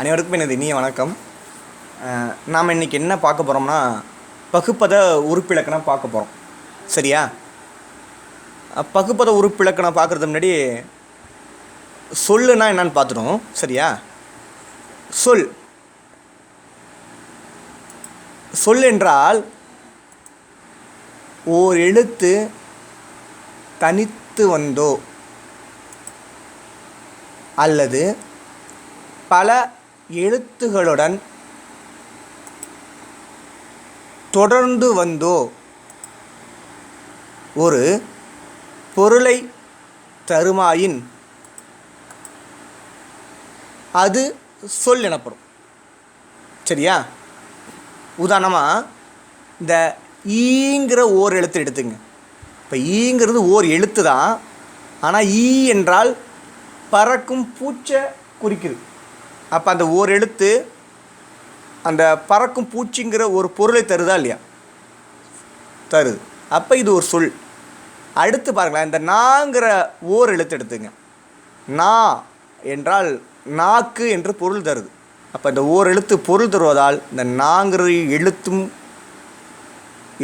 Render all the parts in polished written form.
அனைவருக்கும் எனது இனிய வணக்கம். நாம் இன்றைக்கி என்ன பார்க்க போகிறோம்னா பகுப்பத உறுப்பிலக்கணம் பார்க்க போகிறோம். சரியா? பகுப்பத உறுப்பிலக்கணம் பார்க்குறதுக்கு முன்னாடி சொல்லுனா என்னன்னு பார்த்துடும். சரியா? சொல் என்றால் ஓர் எழுத்து தனித்து வந்தோ அல்லது பல எழுத்துகளுடன் தொடர்ந்து வந்தோ ஒரு பொருளை தருமாயின் அது சொல் எனப்படும். சரியா? உதாரணமாக இந்த ஈங்கிற ஓர் எழுத்து எடுத்துங்க. இப்போ ஈங்கிறது ஓர் எழுத்து தான், ஆனால் ஈ என்றால் பறக்கும் பூச்சை குறிக்குது. அப்போ அந்த ஓர் எழுத்து அந்த பறக்கும் பூச்சிங்கிற ஒரு பொருளை தருதா இல்லையா? தருது. அப்போ இது ஒரு சொல். அடுத்து பாருங்களேன், இந்த நாங்கிற ஓர் எழுத்து எடுத்துங்க. நா என்றால் நாக்கு என்று பொருள் தருது. அப்போ இந்த ஓர் எழுத்து பொருள் தருவதால் இந்த நாங்கிற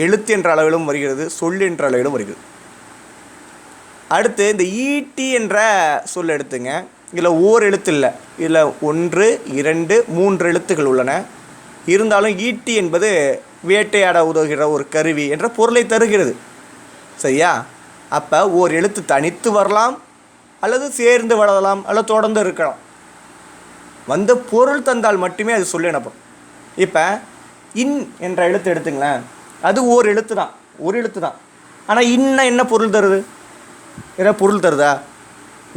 எழுத்து என்ற அளவிலும் வருகிறது, சொல் என்ற அளவிலும் வருகிறது. அடுத்து இந்த ஈட்டி என்ற சொல் எடுத்துங்க. இதில் ஓர் எழுத்து இல்லை, இதில் 1, 2, 3 எழுத்துக்கள் உள்ளன. இருந்தாலும் ஈட்டி என்பது வேட்டையாட உதவுகிற ஒரு கருவி என்ற பொருளை தருகிறது. சரியா? அப்போ ஓர் எழுத்து தனித்து வரலாம், அல்லது சேர்ந்து வரலாம், அல்லது தொடர்ந்து இருக்கலாம். வந்த பொருள் தந்தால் மட்டுமே அது சொல்லி எனப்படும். இப்போ இன் என்ற எழுத்து எடுத்துங்களேன். அது ஓர் எழுத்து தான், ஒரு எழுத்து தான். ஆனால் இன்ன என்ன பொருள் தருது? என்ன பொருள் தருதா?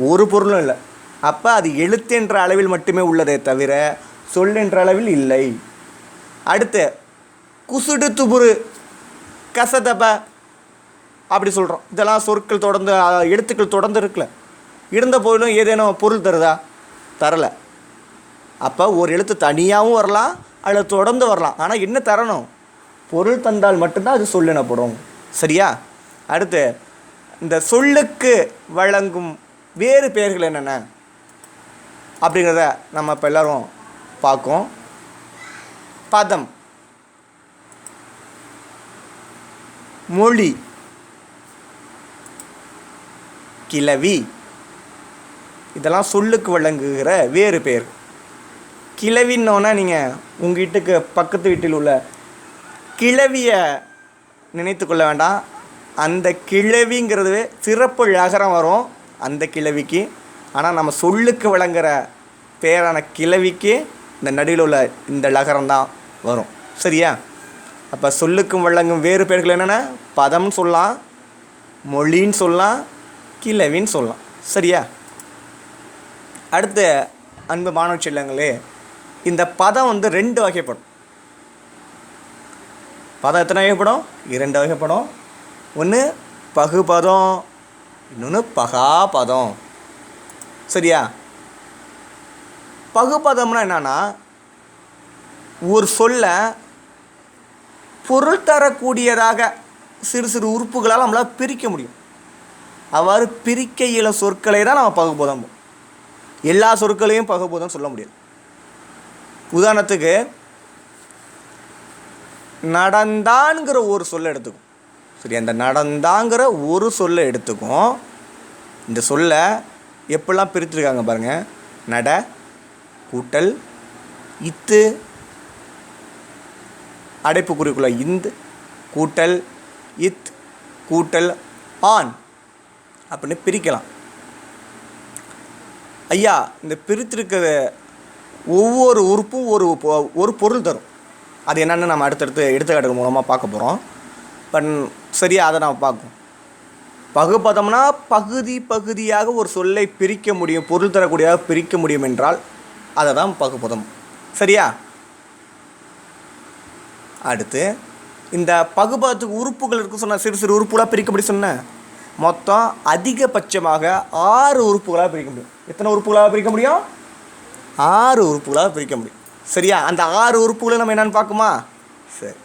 ஒரு பொருளும் இல்லை. அப்போ அது எழுத்து என்ற அளவில் மட்டுமே உள்ளதே தவிர சொல் என்ற அளவில் இல்லை. அடுத்து குசுடு துபுரு கசதப அப்படி சொல்கிறோம். இதெல்லாம் சொற்கள் தொடர்ந்து எழுத்துக்கள் தொடர்ந்து இருக்குல்ல, இருந்த போதிலும் ஏதேனும் பொருள் தருதா? தரலை. அப்போ ஒரு எழுத்து தனியாகவும் வரலாம், அதில் தொடர்ந்து வரலாம். ஆனால் என்ன தரணும்? பொருள் தந்தால் மட்டும்தான் அது சொல் எனப்படும். சரியா? அடுத்து இந்த சொல்லுக்கு வழங்கும் வேறு பெயர்கள் என்னென்ன அப்படிங்கிறத நம்ம இப்போ எல்லோரும் பார்க்கோம். பதம், மொழி, கிளவி, இதெல்லாம் சொல்லுக்கு வழங்குகிற வேறு பெயர். கிளவின்னோன்னா நீங்கள் உங்கள் வீட்டுக்கு பக்கத்து வீட்டில் உள்ள கிளவியை நினைத்து கொள்ள வேண்டாம். அந்த கிளவிங்கிறது சிறப்பு ழகரம் வரும் அந்த கிளவிக்கு. ஆனால் நம்ம சொல்லுக்கு வழங்குகிற பேரான கிளவிக்கு இந்த நடுவில் உள்ள இந்த ழகரம் தான் வரும். சரியா? அப்போ சொல்லுக்கும் வழங்கும் வேறு பெயர்கள் என்னென்ன? பதம்னு சொல்லலாம், மொழின்னு சொல்லலாம், கிளவின்னு சொல்லலாம். சரியா? அடுத்து அன்பு மாணவ செல்லங்களே, இந்த பதம் 2 வகைப்படும். பதம் எத்தனை வகைப்படும்? 2 வகைப்படும். ஒன்று பகுபதம், இன்னொன்று பகாபதம். சரியா? பகுபதம்னா என்னன்னா, ஒரு சொல்ல பொருள் தரக்கூடியதாக சிறு சிறு உறுப்புகளால் நம்மளால் பிரிக்க முடியும். அவ்வாறு பிரிக்க இயல சொற்களை தான் நம்ம பகுபதம். எல்லா சொற்களையும் பகுபதம் சொல்ல முடியாது. உதாரணத்துக்கு நடந்தான்கிற ஒரு சொல்லை எடுத்துக்கும். சரி, அந்த நடந்தாங்கிற ஒரு சொல்லை எடுத்துக்கும். இந்த சொல்லை எப்படிலாம் பிரித்துருக்காங்க பாருங்கள். நட கூட்டல் இத்து அடைப்புக்குறிக்குள்ள இந்து கூட்டல் இத் கூட்டல் ஆன் அப்படின்னு பிரிக்கலாம். ஐயா, இந்த பிரித்திருக்கிற ஒவ்வொரு உறுப்பும் ஒரு பொருள் தரும். அது என்னென்னு நம்ம அடுத்தடுத்து எடுத்துக்காட்டுகள் மூலமாக பார்க்க போகிறோம். சரியா, அதை நம்ம பார்ப்போம். பகுபதம்னா பகுதியாக ஒரு சொல்லை பிரிக்க முடியும், பொருள் தரக்கூடியதாக பிரிக்க முடியும் என்றால் அதை தான் பகுபதம். சரியா? அடுத்து இந்த பகுபதத்துக்கு உறுப்புகள் இருக்குது சொன்ன, சிறு சிறு உறுப்புகளாக பிரிக்க முடியும் சொன்ன, மொத்தம் அதிகபட்சமாக 6 உறுப்புகளாக பிரிக்க முடியும். எத்தனை உறுப்புகளாக பிரிக்க முடியும்? 6 உறுப்புகளாக பிரிக்க முடியும். சரியா? அந்த 6 உறுப்புகளை நம்ம என்னென்னு பார்க்குமா? சரி,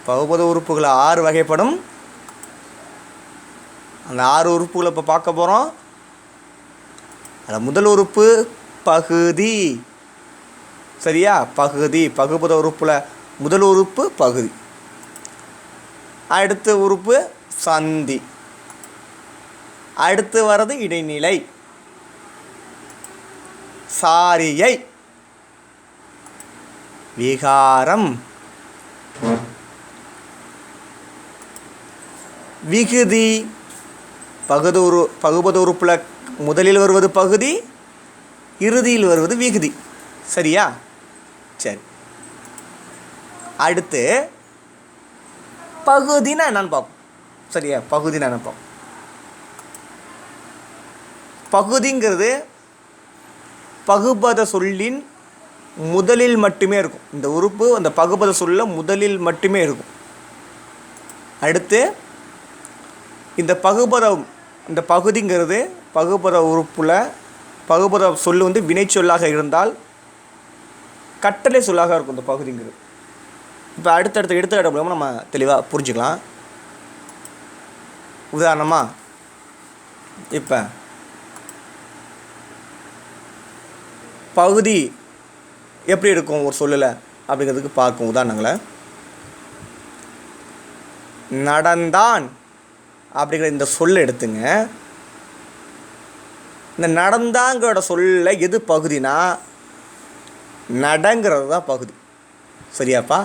பகுபத உறுப்புகள் 6 வகைப்படும். அந்த 6 உறுப்புகளை இப்போ பார்க்க போகிறோம். அதில் முதல் உறுப்பு பகுதி. சரியா? பகுதி. பகுபத உறுப்பில் முதல் உறுப்பு பகுதி. அடுத்த உறுப்பு சந்தி. அடுத்து வர்றது இடைநிலை. சாரியை, விகாரம், விகுதி. பகுபத உறுப்பில் முதலில் வருவது பகுதி, இறுதியில் வருவது விகுதி. சரியா? சரி. அடுத்து பகுதினா என்னன்னு பார்ப்போம். சரியா? பகுதினா என்ன பார்ப்போம். பகுதிங்கிறது பகுபத சொல்லின் முதலில் மட்டுமே இருக்கும். இந்த உறுப்பு அந்த பகுபத சொல்ல முதலில் மட்டுமே இருக்கும். அடுத்து இந்த பகுதிங்கிறது பகுபத உறுப்பில் பகுபத சொல் வந்து வினை சொல்லாக இருந்தால் கட்டளை சொல்லாக இருக்கும் இந்த பகுதிங்கிறது. இப்போ அடுத்தடுத்த எடுத்துக்காட்டு மூலமாக நம்ம தெளிவாக புரிஞ்சுக்கலாம். உதாரணமாக இப்போ பகுதி எப்படி இருக்கும் ஒரு சொல்லலை அப்படிங்கிறதுக்கு பார்க்கும் உதாரணங்களை. நடந்தான் அப்படிங்கிற இந்த சொல்லை எடுத்துங்க. இந்த நடந்தாங்கிற சொல்ல எது பகுதினா நடங்கிறது தான் பகுதி. சரியாப்பா?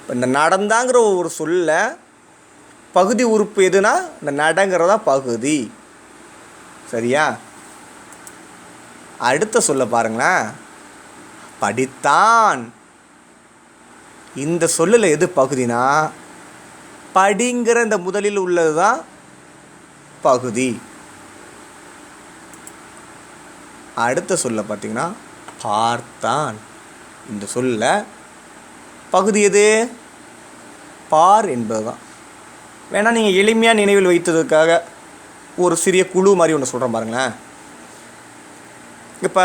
இப்போ இந்த நடந்தாங்கிற ஒரு சொல்ல பகுதி உறுப்பு எதுனா இந்த நடங்கிறதா பகுதி. சரியா? அடுத்த சொல்ல பாருங்களேன். படித்தான். இந்த சொல்லில் எது பகுதினா படிங்கிற இந்த முதலில் உள்ளது தான் பகுதி. அடுத்த சொல்ல பார்த்தீங்கன்னா பார்த்தான். இந்த சொல்ல பகுதி எது? பார் என்பது தான். வேணால் நீங்கள் எளிமையாக நினைவில் வைத்ததுக்காக ஒரு சிறிய குழு மாதிரி ஒன்று சொல்கிறேன் பாருங்களேன். இப்போ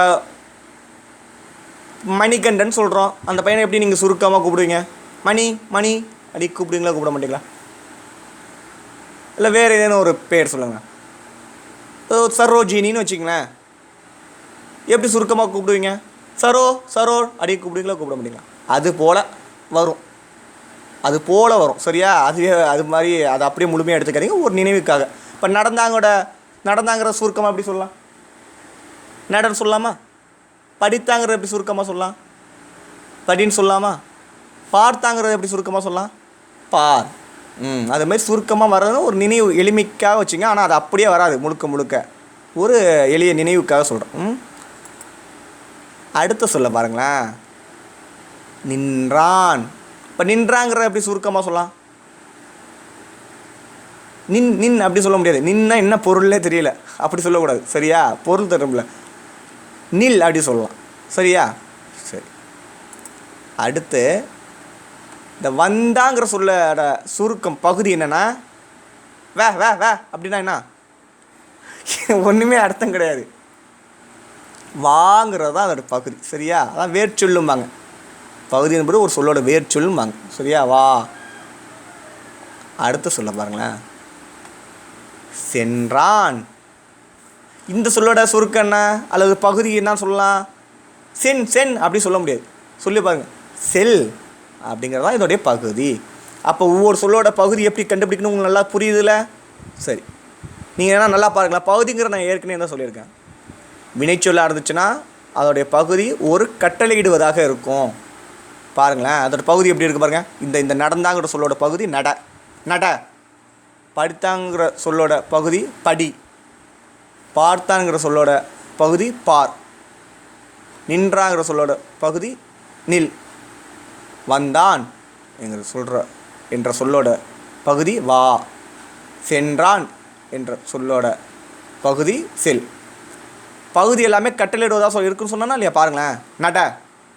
மணிகண்டன் சொல்கிறோம். அந்த பையனை எப்படி நீங்கள் சுருக்கமாக கூப்பிடுவீங்க? மணி மணி அப்படி கூப்பிடுவீங்களா, கூப்பிட மாட்டீங்களா? இல்லை வேறு ஏதேனும் ஒரு பேர் சொல்லுங்கள். சரோஜினின்னு வச்சிங்களேன். எப்படி சுருக்கமாக கூப்பிடுவீங்க? சரோ சரோ அப்படி கூப்பிடுவீங்களா, கூப்பிட மாட்டீங்களா? அது போல் வரும். அது போல் வரும். சரியா? அது மாதிரி அதை அப்படியே முழுமையாக எடுத்துக்காதீங்க, ஒரு நினைவுக்காக. இப்போ நடந்தாங்கிற சுருக்கமாக எப்படி சொல்லலாம்? நடன்னு சொல்லலாமா? படித்தாங்கிறத எப்படி சுருக்கமாக சொல்லலாம்? படின்னு சொல்லலாமா? பார்த்தாங்கிறத எப்படி சுருக்கமாக சொல்லலாம்? பார். அது மாதிரி சுருக்கமாக வர்றதுன்னு ஒரு நினைவு எளிமைக்காக வச்சுங்க. ஆனால் அது அப்படியே வராது, முழுக்க ஒரு எளிய நினைவுக்காக சொல்கிறேன். அடுத்த சொல்ல பாருங்களேன். நின்றான். இப்போ நின்றாங்கிறத எப்படி சுருக்கமாக சொல்லலாம்? நின் அப்படி சொல்ல முடியாது. நின்னா என்ன பொருள்னே தெரியல, அப்படி சொல்லக்கூடாது. சரியா? பொருள் தரும்ல, நில் அப்படி சொல்லலாம். சரியா? சரி. அடுத்து இந்த வந்தாங்கிற சொல்லோட சுருக்கம் பகுதி என்னென்னா வே வே வே அப்படின்னா என்ன? ஒன்றுமே அர்த்தம் கிடையாது. வாங்கிறது தான் அதோட பகுதி. சரியா? அதான் வேர்ச்சொல்லும்பாங்க. பகுதி என்பது ஒரு சொல்லோட வேர்ச்சொல்லும்பாங்க. சரியா? வா. அடுத்து சொல்ல பாருங்களேன். சென்றான். இந்த சொல்லோட சுருக்கம் என்ன அல்லது பகுதி என்ன சொல்லலாம்? சென் அப்படி சொல்ல முடியாது. சொல்லி பாருங்கள். செல் அப்படிங்கிறதான் இதோடைய பகுதி. அப்போ ஒவ்வொரு சொல்லோட பகுதி எப்படி கண்டுபிடிக்கணும் உங்களுக்கு நல்லா புரியுதுல்ல? சரி, நீங்கள் என்ன நல்லா பாருங்களா. பகுதிங்கிற நான் ஏற்கனவே தான் சொல்லியிருக்கேன். வினைச்சொல்லாக இருந்துச்சுன்னா அதோடைய பகுதி ஒரு கட்டளையிடுவதாக இருக்கும். பாருங்களேன், அதோட பகுதி எப்படி இருக்குது பாருங்கள். இந்த நடந்தாங்கிற சொல்லோட பகுதி நட. படித்தாங்கிற சொல்லோட பகுதி படி. பார்த்தாங்கிற சொல்லோட பகுதி பார். நின்றாங்கிற சொல்லோட பகுதி நில். வந்தான் என்ற சொல்லோட பகுதி வா. சென்றான் என்ற சொல்லோட பகுதி செல். பகுதி எல்லாமே கட்டளையிடுவதாக இருக்குன்னு சொன்னா இல்லையா? பாருங்களேன். நட,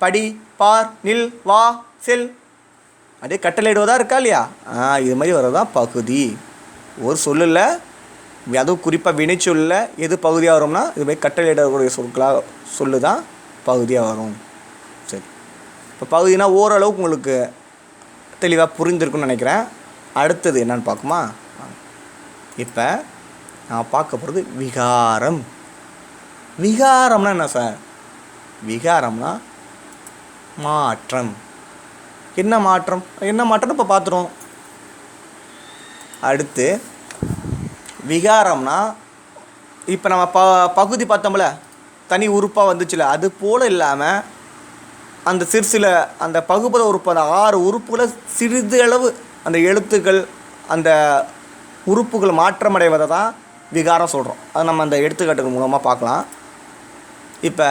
படி, பார், நில், வா, செல். அப்படியே கட்டளையிடுவதாக இருக்கா இல்லையா? இது மாதிரி வரதான் பகுதி. ஒரு சொல்லில் அதுவும் குறிப்பாக வினைச்சொல்ல எது பகுதியாக வரும்னா இதுமாதிரி கட்டளையிடக்கூடிய சொற்களாக சொல்லு தான் பகுதியாக வரும். சரி, இப்போ பகுதினா ஓரளவுக்கு உங்களுக்கு தெளிவாக புரிஞ்சிருக்குன்னு நினைக்கிறேன். அடுத்தது என்னன்னு பார்க்குமா? இப்போ நான் பார்க்க போகிறது விகாரம். விகாரம்னா என்ன சார்? விகாரம்னா மாற்றம். என்ன மாற்றம்? என்ன மாற்றம்னு இப்போ பார்த்துருவோம். அடுத்து விகாரம்னா இப்போ நம்ம பகுதி பார்த்தோம்ல, தனி உறுப்பாக வந்துச்சுல, அது போல் இல்லாமல் அந்த சில அந்த பகுபத உறுப்பு, அந்த 6 உறுப்புகளை சிறிது அளவு அந்த எழுத்துக்கள் அந்த உறுப்புகள் மாற்றமடைவதை தான் விகாரம் சொல்கிறோம். அதை நம்ம அந்த எடுத்துக்காட்டுகள் மூலமாக பார்க்கலாம். இப்போ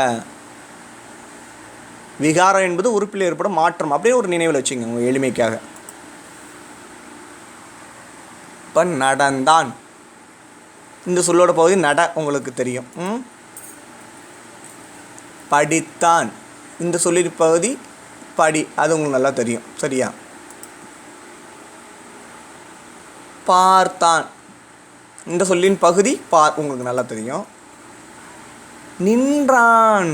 விகாரம் என்பது உறுப்பில் ஏற்படும் மாற்றம், அப்படியே ஒரு நினைவில் வச்சுங்க உங்கள் எளிமைக்காக. இப்போ நடந்தான், இந்த சொல்லோட பகுதி நட, உங்களுக்கு தெரியும். படித்தான், இந்த சொல்லின் பகுதி படி, அது உங்களுக்கு நல்லா தெரியும். சரியா? பார்த்தான், இந்த சொல்லின் பகுதி பார், உங்களுக்கு நல்லா தெரியும். நின்றான்,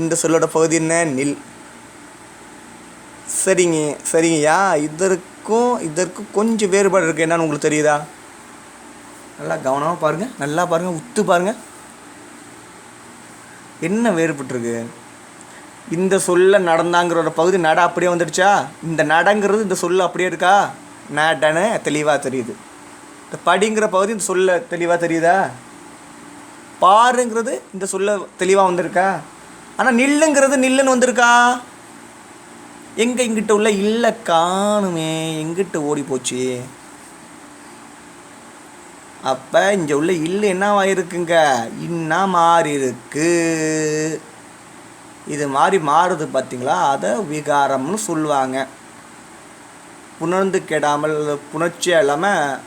இந்த சொல்லோட பகுதி என்ன? நில். சரிங்கய்யா. இதற்கும் கொஞ்சம் வேறுபாடு இருக்குது. என்னன்னு உங்களுக்கு தெரியுதா? நல்லா கவனமாக பாருங்கள், நல்லா பாருங்கள், உத்து பாருங்கள். என்ன வேறுபட்டுருக்கு? இந்த சொல்ல நடந்தாங்கிற பகுதி நட அப்படியே வந்துடுச்சா? இந்த நடங்கிறது இந்த சொல்ல அப்படியே இருக்கா? நடன்னு தெளிவாக தெரியுது. இந்த படிங்கிற பகுதி இந்த சொல்ல தெளிவாக தெரியுதா? பாருங்கிறது இந்த சொல்ல தெளிவாக வந்திருக்கா? ஆனால் நில்லுங்கிறது நில்லுன்னு வந்திருக்கா? எங்கே இங்கிட்ட உள்ள இல்லை காணுமே, எங்கிட்ட ஓடி போச்சு? அப்போ இங்கே உள்ள இல்லை என்னவாயிருக்குங்க? இன்னும் மாறி இருக்கு. இது மாதிரி மாறுது பார்த்தீங்களா? அதை விகாரம்னு சொல்லுவாங்க. புணர்ந்து கெடாமல், புணர்ச்சியாக இல்லாமல்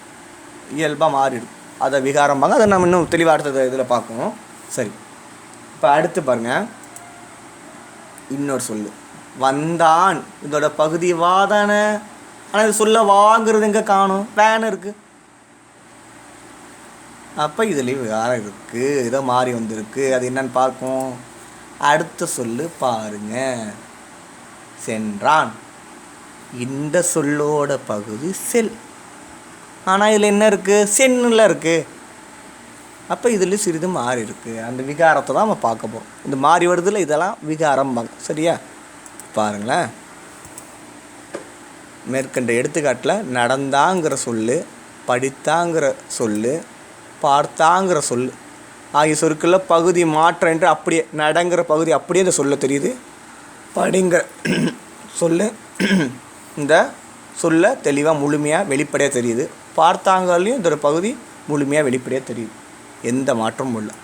இயல்பாக மாறிடும், அதை விகாரம்பாங்க. அதை நம்ம இன்னும் தெளிவாக அடுத்த இதில் பார்க்கணும். சரி, இப்போ அடுத்து பாருங்கள், இன்னொரு சொல்லு வந்தான். இதோட பகுதி வா தானே, ஆனால் இது சொல்ல வாங்கிறது எங்கே காணும்? வேன் இருக்குது. அப்போ இதுலேயும் விகாரம் இருக்குது, ஏதோ மாறி வந்திருக்கு. அது என்னன்னு பார்க்கும். அடுத்த சொல்லு பாருங்க, சென்றான். இந்த சொல்லோட பகுதி செல், ஆனால் இதில் என்ன இருக்குது? சென்னில் இருக்குது. அப்போ இதில் சிறிது மாறி இருக்குது. அந்த விகாரத்தை தான் நம்ம பார்க்க போகிறோம். இந்த மாறி வருதுல, இதெல்லாம் விகாரம்பாங்க. சரியா? பாருங்களேன், மேற்கண்ட எடுத்துக்காட்டில் நடந்தாங்கிற சொல்லு, படித்தாங்கிற சொல்லு, பார்த்தாங்கிற சொல்லு ஆகிய சொற்களில் பகுதி மாற்றம் என்று அப்படியே நடங்கிற பகுதி அப்படியே இந்த சொல்ல தெரியுது. படிங்கிற சொல்லு இந்த சொல்ல தெளிவாக முழுமையாக வெளிப்படையாக தெரியுது. பார்த்தாங்களையும் இதோட பகுதி முழுமையாக வெளிப்படையாக தெரியுது, எந்த மாற்றமும் இல்லை.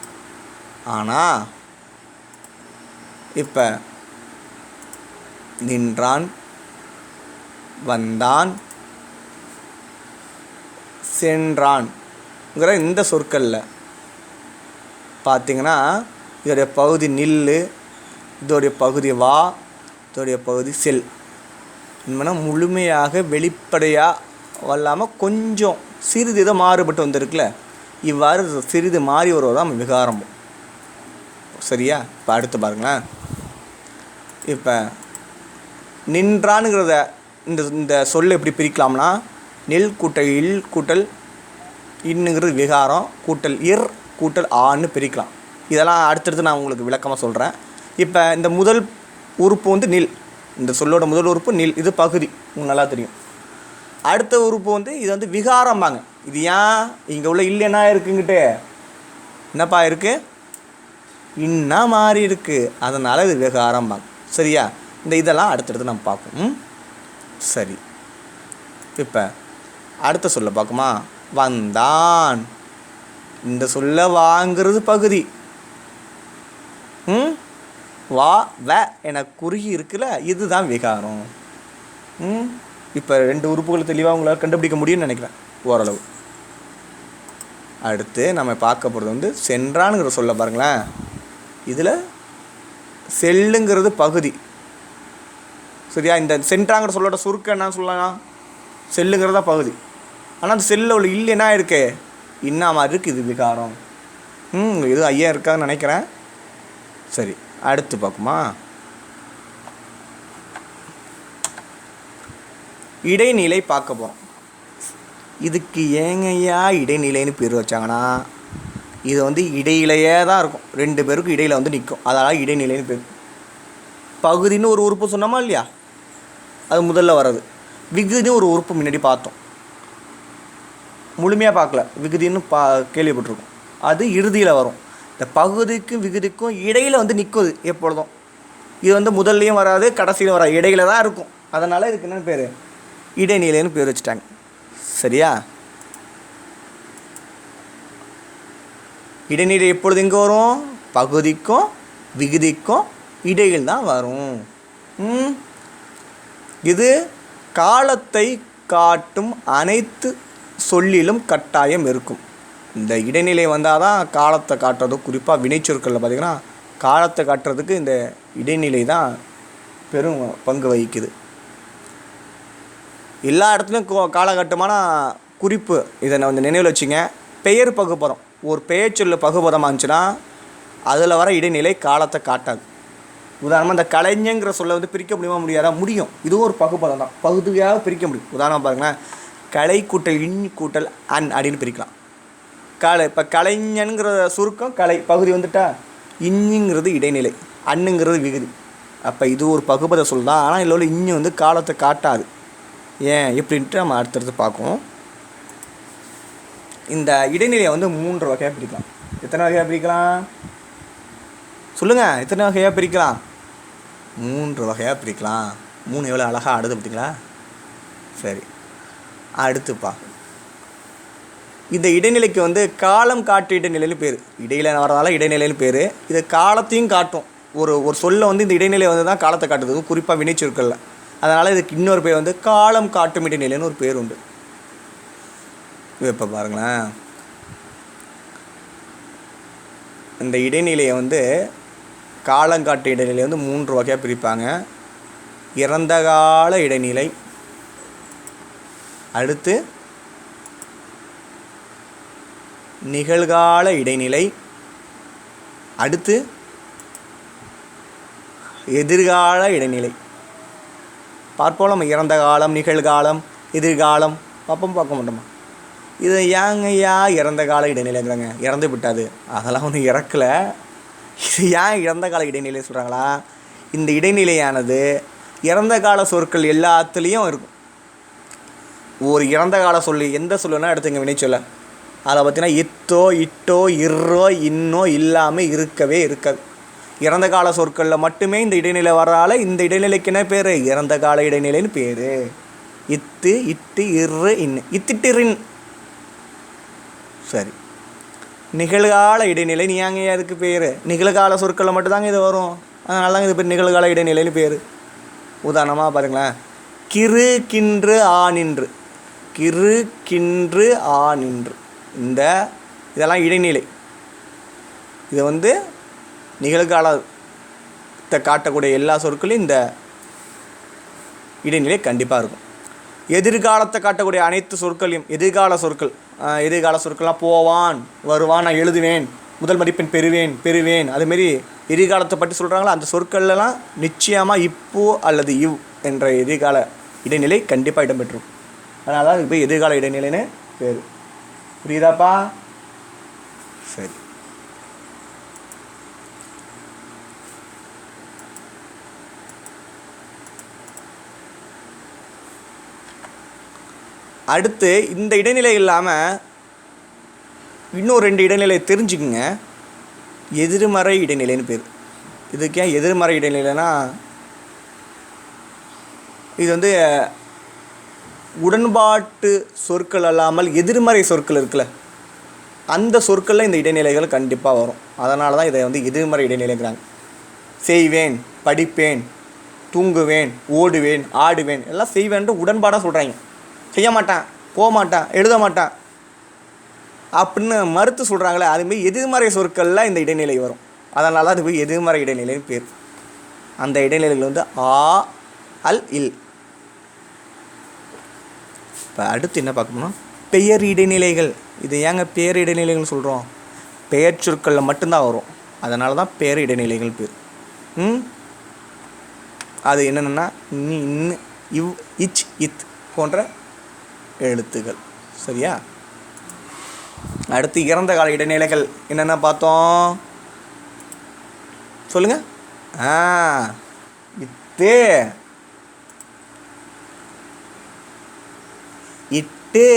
ஆனால் இப்போ நின்றான், வந்தான், சென்றான்ங்கிற இந்த சொற்களில் பார்த்திங்கன்னா இதோடைய பகுதி நில், இதோடைய பகுதி வா, இதோடைய பகுதி செல். இன்னும் முழுமையாக வெளிப்படையாக வல்லாமல் கொஞ்சம் சிறிது இதை மாறுபட்டு வந்திருக்குல்ல, இவ்வாறு சிறிது மாறி வருவதான் விகாரம். சரியா? இப்போ அடுத்து பாருங்களேன். இப்போ நின்றானுங்கிறத இந்த சொல்லை எப்படி பிரிக்கலாம்னா, நெல் கூட்டல் இல் கூட்டல் இன்னுங்கிறது விகாரம், கூட்டல் இர் கூட்டல் ஆன்னு பிரிக்கலாம். இதெல்லாம் அடுத்தடுத்து நான் உங்களுக்கு விளக்கமாக சொல்கிறேன். இப்போ இந்த முதல் உறுப்பு வந்து நில், இந்த சொல்லோட முதல் உறுப்பு நில், இது பகுதி, உங்களுக்கு நல்லா தெரியும். அடுத்த உறுப்பு வந்து இது வந்து விகாரம்பாங்க. இது ஏன் இங்கே உள்ள இல்லைன்னா இருக்குங்கிட்டு என்னப்பா இருக்குது? இன்னும் மாறி இருக்குது, அதனால் இது விகாரம்பாங்க. சரியா? இந்த இதெல்லாம் அடுத்தடுத்து நம்ம பார்ப்போம். சரி, இப்போ அடுத்த சொல்ல பார்க்குமா. வந்தான், இந்த சொல்ல வாங்கிறது பகுதி, வா வ என குறுகி இருக்குல்ல, இதுதான் விகாரம். இப்போ 2 உறுப்புகள் தெளிவாக உங்களால் கண்டுபிடிக்க முடியும்னு நினைக்கிறேன் ஓரளவு. அடுத்து நம்ம பார்க்க போகிறது வந்து சென்றானுங்கிற சொல்ல பாருங்களேன். இதில் செல்லுங்கிறது பகுதி. சரியா? இந்த சென்றாங்கிற சொல்லோட சுருக்கம் என்ன சொல்லலாம்? செல்லுங்கிறதா பகுதி. ஆனால் அந்த செல்லில் உள்ள இல்லை என்ன இருக்கு? இன்னா மாதிரி இருக்குது, இது விகாரம். இது ஐயா இருக்கான்னு நினைக்கிறேன். சரி, அடுத்து பார்க்குமா. இடைநிலை பார்க்க போகிறோம். இதுக்கு ஏங்கய்யா இடைநிலைன்னு பேர் வச்சாங்கன்னா, இது வந்து இடையிலையே தான் இருக்கும், 2 பேருக்கும் இடையில் வந்து நிற்கும், அதனால் இடைநிலைன்னு பேர். பகுதின்னு ஒரு உறுப்பு சொன்னோமா இல்லையா, அது முதல்ல வர்றது. விகுதின்னு ஒரு உறுப்பு முன்னாடி பார்த்தோம், முழுமையாக பார்க்கல, விகுதின்னு கேள்விப்பட்டிருக்கோம், அது இறுதியில் வரும். இந்த பகுதிக்கும் விகுதிக்கும் இடையில் வந்து நிற்குது எப்பொழுதும். இது வந்து முதல்லையும் வராது கடைசியிலும் வராது, இடையில தான் இருக்கும். அதனால் இதுக்கு என்னென்னு பேர், இடைநிலைன்னு பேர் வச்சுட்டாங்க. சரியா? இடைநிலை எப்பொழுது எங்கே வரும், பகுதிக்கும் விகுதிக்கும் இடையில் தான் வரும். இது காலத்தை காட்டும் அனைத்து சொல்லிலும் கட்டாயம் இருக்கும். இந்த இடைநிலை வந்தால் தான் காலத்தை காட்டுறது. குறிப்பாக வினைச்சொற்களில் பார்த்திங்கன்னா காலத்தை காட்டுறதுக்கு இந்த இடைநிலை தான் பெரும் பங்கு வகிக்குது. எல்லா இடத்துலையும் காலகட்டமான குறிப்பு, இதை நான் வந்து நினைவில் வச்சுங்க. பெயர் பகுபதம், ஒரு பெயர் சொல்லு பகுபதமாக இருந்துச்சுன்னா அதில் வர இடைநிலை காலத்தை காட்டாது. உதாரணமாக இந்த கலைஞங்கிற சொல்ல வந்து பிரிக்க முடியாதா? முடியும். இதுவும் ஒரு பகுபதம் தான், பகுதியாக பிரிக்க முடியும். உதாரணம் பாருங்களேன், கலை கூட்டல் இன் கூட்டல் அன் அப்படின்னு பிரிக்கலாம். இப்போ கலைஞனுங்கிற சுருக்கம் கலை பகுதி வந்துட்டா, இஞ்சுங்கிறது இடைநிலை, அண்ணுங்கிறது விகுதி. அப்போ இது ஒரு பகுபத சொல் தான், ஆனால் இதில் உள்ள இஞ்சு வந்து காலத்தை காட்டாது. ஏன் எப்படின்ட்டு நம்ம அடுத்தடுத்து பார்ப்போம். இந்த இடைநிலையை வந்து 3 வகையாக பிரிக்கலாம். எத்தனை வகையாக பிரிக்கலாம் சொல்லுங்கள்? எத்தனை வகையாக பிரிக்கலாம்? 3 வகையாக பிரிக்கலாம். 3 எவ்வளோ அழகாக ஆடுது பார்த்தீங்களா? சரி, அடுத்துப்பா. இந்த இடைநிலைக்கு வந்து காலம் காட்டு இடைநிலைன்னு பேர். இடையில வரதால இடைநிலைன்னு பேர். இது காலத்தையும் காட்டும். ஒரு சொல்ல வந்து இந்த இடைநிலை வந்து தான் காலத்தை காட்டுது, குறிப்பாக வினைச்சொற்களில். அதனால் இதுக்கு இன்னொரு பேர் வந்து காலம் காட்டும் இடைநிலைன்னு ஒரு பேர் உண்டு. இப்போ பாருங்களேன், இந்த இடைநிலையை வந்து காலங்காட்டு இடைநிலை வந்து 3 வகையாக பிரிப்பாங்க. இறந்த கால இடைநிலை, அடுத்து நிகழ்கால இடைநிலை, அடுத்து எதிர்கால இடைநிலை. பார்ப்போம். நம்ம இறந்த காலம், நிகழ்காலம், எதிர்காலம் பார்க்க மாட்டோமா? இது ஏங்கய்யா இறந்த கால இடைநிலைங்கிறாங்க? இறந்து விட்டாது, அதெல்லாம் ஒன்றும் இறக்கலை. இது ஏன் இறந்த கால இடைநிலை சொல்கிறாங்களா? இந்த இடைநிலையானது இறந்த கால சொற்கள் எல்லாத்துலேயும் இருக்கும். ஒரு இறந்த கால சொல்லி எந்த சொல்லுன்னா எடுத்துங்க, வினைச்சொல்ல. அதில் பார்த்தீங்கன்னா இத்தோ, இட்டோ, இர்ரோ, இன்னோ இல்லாமல் இருக்கவே இருக்காது. இறந்த கால சொற்களில் மட்டுமே இந்த இடைநிலை வர்றால இந்த இடைநிலைக்கு என்ன பேர்? இறந்த கால இடைநிலைன்னு பேர். இத்து, இட்டு, இரு, இன்னு, இத்திட்டிரின். சரி, நிகழ்கால இடைநிலை நீ ஏங்க அதுக்கு பேர்? நிகழ்கால சொற்களில் மட்டும்தாங்க இது வரும், அதனால தாங்க இது பேர் நிகழ்கால இடைநிலைன்னு பேர். உதாரணமாக பாருங்களேன், கிறு கின்று ஆனின்று, கிறு கின்று ஆனின்று, இதெல்லாம் இடைநிலை. இது வந்து நிகழ்காலத்தை காட்டக்கூடிய எல்லா சொற்களையும் இந்த இடைநிலை கண்டிப்பாக இருக்கும். எதிர்காலத்தை காட்டக்கூடிய அனைத்து சொற்களையும் எதிர்கால சொற்கள்லாம் போவான், வருவான், நான் எழுதுவேன், முதல் மதிப்பெண் பெறுவேன் அதுமாரி எதிர்காலத்தை பற்றி சொல்கிறாங்களா, அந்த சொற்கள்லாம் நிச்சயமாக இப்போ அல்லது இவ் என்ற எதிர்கால இடைநிலை கண்டிப்பாக இடம்பெற்றும். அதனால தான் இதுக்கு போய் எதிர்கால இடைநிலைன்னு பேர். புரியுதாப்பா? சரி, அடுத்து இந்த இடைநிலை இல்லாமல் இன்னும் 2 இடைநிலை தெரிஞ்சுக்குங்க. எதிர்மறை இடைநிலைன்னு பேர். இதுக்கு ஏன் எதிர்மறை இடைநிலைனா, இது வந்து உடன்பாட்டு சொற்கள் அல்லாமல் எதிர்மறை சொற்கள் இருக்குல்ல, அந்த சொற்களில் இந்த இடைநிலைகள் கண்டிப்பாக வரும். அதனால தான் இதை வந்து எதிர்மறை இடைநிலைங்கிறாங்க. செய்வேன், படிப்பேன், தூங்குவேன், ஓடுவேன், ஆடுவேன் எல்லாம் செய்வேன்ட்டு உடன்பாடாக சொல்கிறாங்க. செய்ய மாட்டான், போக மாட்டான், எழுத மாட்டான் அப்படின்னு மறுத்து சொல்கிறாங்களே, அதுமாரி எதிர்மறை சொற்களில் இந்த இடைநிலை வரும். அதனால தான் அது போய் எதிர்மறை இடைநிலைன்னு பேர். அந்த இடைநிலைகள் வந்து ஆ, அல், இல். இப்போ அடுத்து என்ன பார்க்கணும்னா பெயர் இடைநிலைகள். இது ஏங்க பெயர் இடைநிலைகள்னு சொல்கிறோம்? பெயர் சொற்களில் மட்டும்தான் வரும், அதனால தான் பெயர் இடைநிலைகள் பேர். அது என்னென்னா இன்னு, இவ், இச், இத் போன்ற எழுத்துக்கள். சரியா? அடுத்து இறந்த கால இடைநிலைகள் என்னென்ன பார்த்தோம் சொல்லுங்கள். இத்து, இட்டு,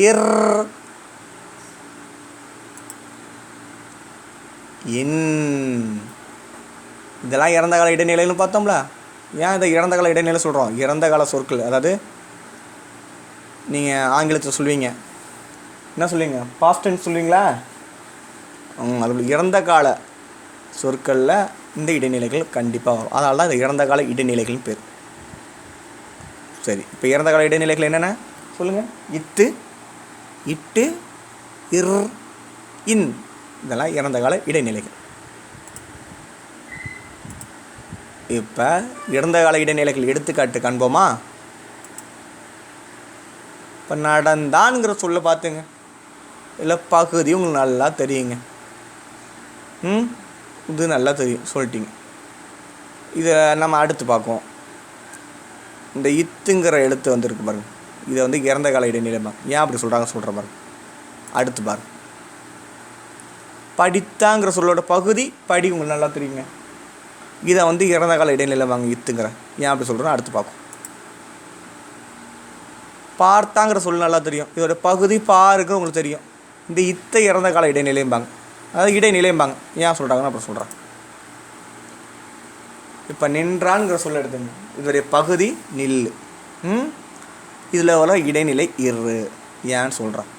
இர், இன். இதெல்லாம் இறந்த கால இடைநிலைன்னு பார்த்தோம்ல. ஏன் இதை இறந்த கால இடைநிலை சொல்கிறோம்? இறந்த கால சொற்கள், அதாவது நீங்கள் ஆங்கிலத்தில் சொல்லுவீங்க, என்ன சொல்லுவீங்க, பாஸ்ட் டென்ஸ் சொல்லுவீங்களா? அது இறந்த கால சொற்களில் இந்த இடைநிலைகள் கண்டிப்பாக வரும். அதனால தான் இது இறந்த கால இடைநிலைகள்னு பேர். சரி, இப்போ இறந்த கால இடைநிலைகள் என்னென்ன சொல்லுங்கள். இத்து, இட்டு, இர், இன். இதெல்லாம் இறந்த கால இடைநிலைகள். இப்போ இறந்த கால இடைநிலைகள் எடுத்துக்காட்டு காண்போமா? இப்போ நடந்தான்ங்கிற சொல்ல பார்த்துங்க, இல்லை பகுதி உங்களுக்கு நல்லா தெரியுங்க. இது நல்லா தெரியும் சொல்லிட்டீங்க. இதை நம்ம அடுத்து பார்ப்போம். இந்த இத்துங்கிற எழுத்து வந்துருக்கு பாருங்க, இதை வந்து இறந்த கால இடைநிலை பாருங்க. ஏன் அப்படி சொல்கிற பாருங்க. அடுத்து பாருங்க, படித்தாங்கிற சொல்லோட பகுதி படி உங்களுக்கு நல்லா தெரியுங்க. இதை வந்து இறந்த கால இடைநிலை வாங்க இத்துங்கிற. ஏன் அப்படி சொல்கிறோம் அடுத்து பார்ப்போம். பார்த்தாங்கிற சொல் நல்லா தெரியும், இதோட பகுதி பாருக்கு உங்களுக்கு தெரியும். இந்த இத்தை இறந்த கால இடைநிலையும்பாங்க, அதாவது இடைநிலையும்பாங்க. ஏன் சொல்கிறாங்கன்னு அப்புறம் சொல்கிறேன். இப்போ நின்றான்ங்கிற சொல்ல எடுத்துங்க, இதோடைய பகுதி நில், இதில் வர இடைநிலை இரு. ஏன்னு சொல்கிறேன்.